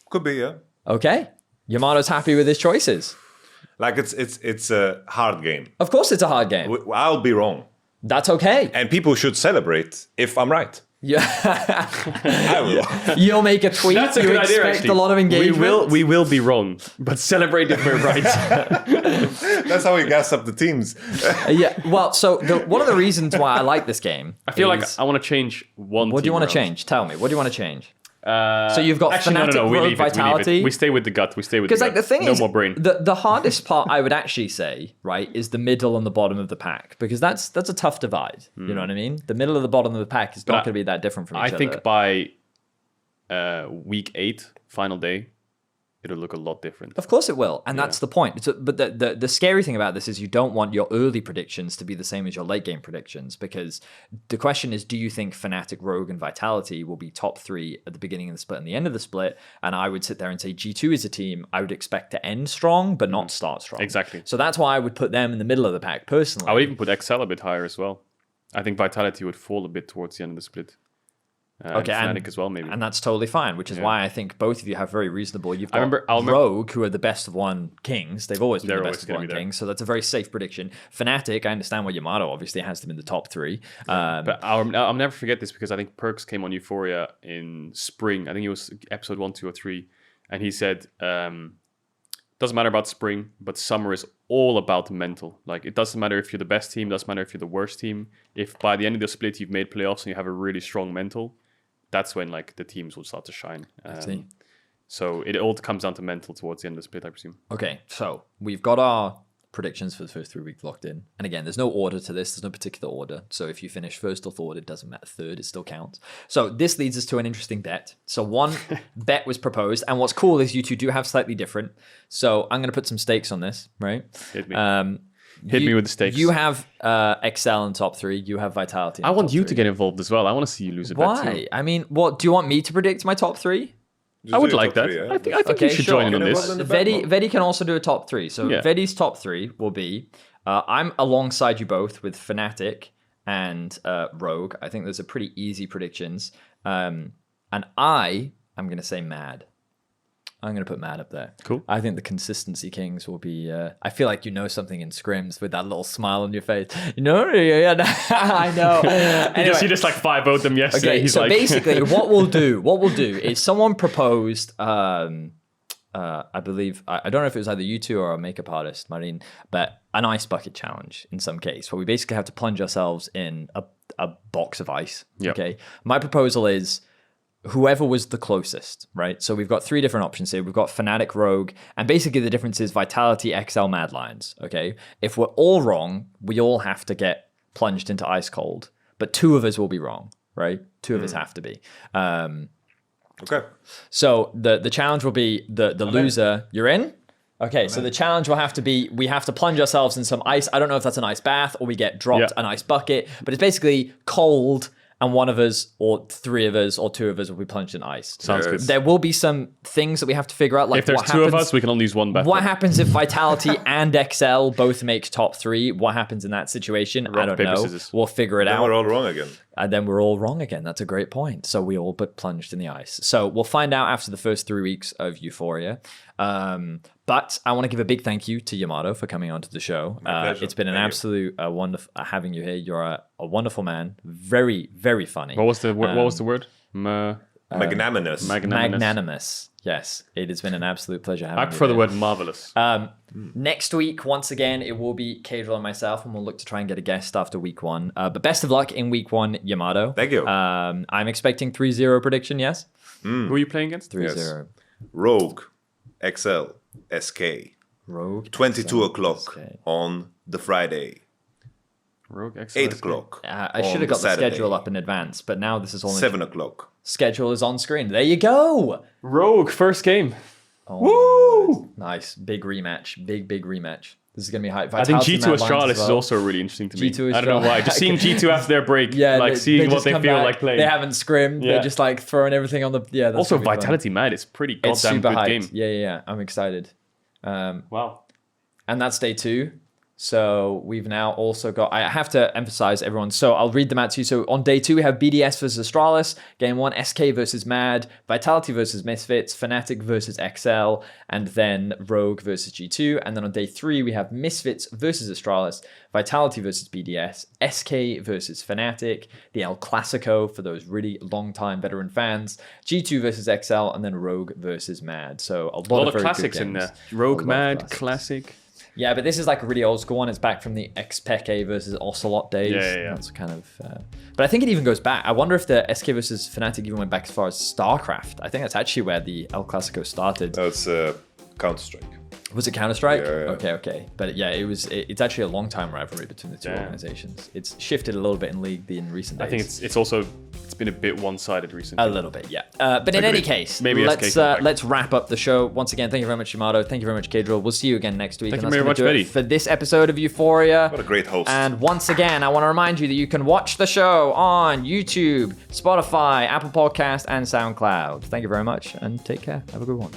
Could be, yeah. Okay. Yamato's happy with his choices. Like it's a hard game. Of course it's a hard game. I'll be wrong. That's okay. And people should celebrate if I'm right. Yeah. I will. You'll make a tweet. That's a you good idea, expect actually. a lot of engagement. We will be wrong, but celebrate if we're right. That's how we gas up the teams. Yeah. Well, so one of the reasons why I like this game, I feel like I want to change one. What do you want to change? Tell me. What do you want to change? So you've got Fnatic, Rogue, Vitality. We stay with the gut. Because like the thing no is, more brain. The hardest part I would actually say, right, is the middle and the bottom of the pack, because that's a tough divide. You know what I mean? The middle and the bottom of the pack is not going to be that different from each other. I think by week 8, final day, it'll look a lot different. Of course it will, and that's the point. But the scary thing about this is you don't want your early predictions to be the same as your late game predictions, because the question is, do you think Fnatic, Rogue, and Vitality will be top 3 at the beginning of the split and the end of the split? And I would sit there and say G2 is a team I would expect to end strong, but not start strong. Exactly. So that's why I would put them in the middle of the pack personally. I would even put XL a bit higher as well. I think Vitality would fall a bit towards the end of the split. Okay, and Fnatic as well, maybe. And that's totally fine, which is why I think both of you have very reasonable. You've got I'll remember Rogue, who are the best of one kings. They've always been They're the always best of gonna one be there. kings, so that's a very safe prediction. Fnatic, I understand why Yamato obviously has them in the top 3. But I'll never forget this, because I think Perks came on EUphoria in spring. I think it was episode 1, 2, or 3. And he said, doesn't matter about spring, but summer is all about mental. Like, it doesn't matter if you're the best team, doesn't matter if you're the worst team. If by the end of the split you've made playoffs and you have a really strong mental, that's when like the teams will start to shine. So it all comes down to mental towards the end of the split, I presume. Okay, so we've got our predictions for the first 3 weeks locked in. And again, there's no order to this. There's no particular order. So if you finish first or third, it doesn't matter. Third, it still counts. So this leads us to an interesting bet. So one bet was proposed. And what's cool is you two do have slightly different. So I'm going to put some stakes on this, right? Hit me. Hit me with the stakes. You have XL in top 3. You have Vitality. I want you to get involved as well. I want to see you lose a bet too. Why? I mean, what do you want me to predict my top 3? I would like that. I think you should join in on this. Vedi can also do a top 3. So Vedi's top 3 will be, I'm alongside you both with Fnatic and Rogue. I think those are pretty easy predictions. And I'm going to say Mad. I'm going to put Mad up there. Cool. I think the Consistency Kings will be... I feel like you know something in scrims with that little smile on your face. You know? Yeah, I know. Anyway. You just like 5-0'd them yesterday. Okay, so basically what we'll do is someone proposed... I believe, I don't know if it was either you two or a makeup artist, Marine, but an ice bucket challenge in some case, where we basically have to plunge ourselves in a box of ice. Yep. Okay. My proposal is whoever was the closest, right? So we've got 3 different options here. We've got Fnatic, Rogue, and basically the difference is Vitality, XL, Mad Lions. Okay. If we're all wrong, we all have to get plunged into ice cold, but 2 of us will be wrong, right? 2 of us have to be. Okay. So the challenge will be the loser. You're in? Okay, so the challenge will have to be, we have to plunge ourselves in some ice. I don't know if that's an ice bath or we get dropped an ice bucket, but it's basically cold and one of us or 3 of us or 2 of us will be plunged in ice. Sounds good. There will be some things that we have to figure out. Like if there's 2 of us, we can only use 1 bath. What happens if Vitality and XL both make top 3? What happens in that situation? I don't know. Scissors. We'll figure it out. We're all wrong again. And then we're all wrong again. That's a great point. So we all but plunged in the ice. So we'll find out after the first 3 weeks of Euphoria. But I want to give a big thank you to Yamato for coming onto the show. It's been an absolute wonderful having you here. You're a wonderful man. Very, very funny. What was the word? Magnanimous. Magnanimous. Yes, it has been an absolute pleasure having you. I prefer the word marvelous. Next week, once again, it will be Caedrel and myself, and we'll look to try and get a guest after week 1. But best of luck in week 1, Yamato. Thank you. I'm expecting 3-0 prediction, yes? Who are you playing against? 3-0. Yes. Rogue, XL, SK. Rogue. 22 o'clock on the Friday. Rogue, XL, 8 o'clock. I should have got the schedule up in advance, but now this is only 7 o'clock. Schedule is on screen. There you go. Rogue, first game. Oh, woo! Nice. Big rematch. Big rematch. This is going to be high. I think G2 Astralis is also really interesting to me. I don't know why. Just seeing G2 after their break, seeing what they feel like playing. They haven't scrimmed. They're just like throwing everything on the... Yeah, that's also, Vitality Mad is pretty goddamn good game. Yeah. I'm excited. Wow. And that's day 2. So we've now also got, I have to emphasize everyone. So I'll read them out to you. So on day 2, we have BDS versus Astralis. Game 1, SK versus Mad, Vitality versus Misfits, Fnatic versus XL, and then Rogue versus G2. And then on day 3, we have Misfits versus Astralis, Vitality versus BDS, SK versus Fnatic, the El Clasico for those really long-time veteran fans, G2 versus XL, and then Rogue versus Mad. So a lot of classics in there. Rogue, Mad, Classic. Yeah, but this is like a really old school one. It's back from the Xpeke versus Ocelot days. Yeah. That's kind of... But I think it even goes back. I wonder if the SK versus Fnatic even went back as far as StarCraft. I think that's actually where the El Clasico started. That's Counter-Strike. Was it Counter-Strike? Yeah. Okay. But yeah, it's actually a long-time rivalry between the 2 organizations. It's shifted a little bit in League in recent days. I think it's been a bit one-sided recently. A little bit, yeah. But in any case, maybe let's wrap up the show. Once again, thank you very much, Yamato. Thank you very much, Caedrel. We'll see you again next week. Thank you very much, Vedi. For this episode of Euphoria. What a great host. And once again, I want to remind you that you can watch the show on YouTube, Spotify, Apple Podcast, and SoundCloud. Thank you very much, and take care. Have a good one.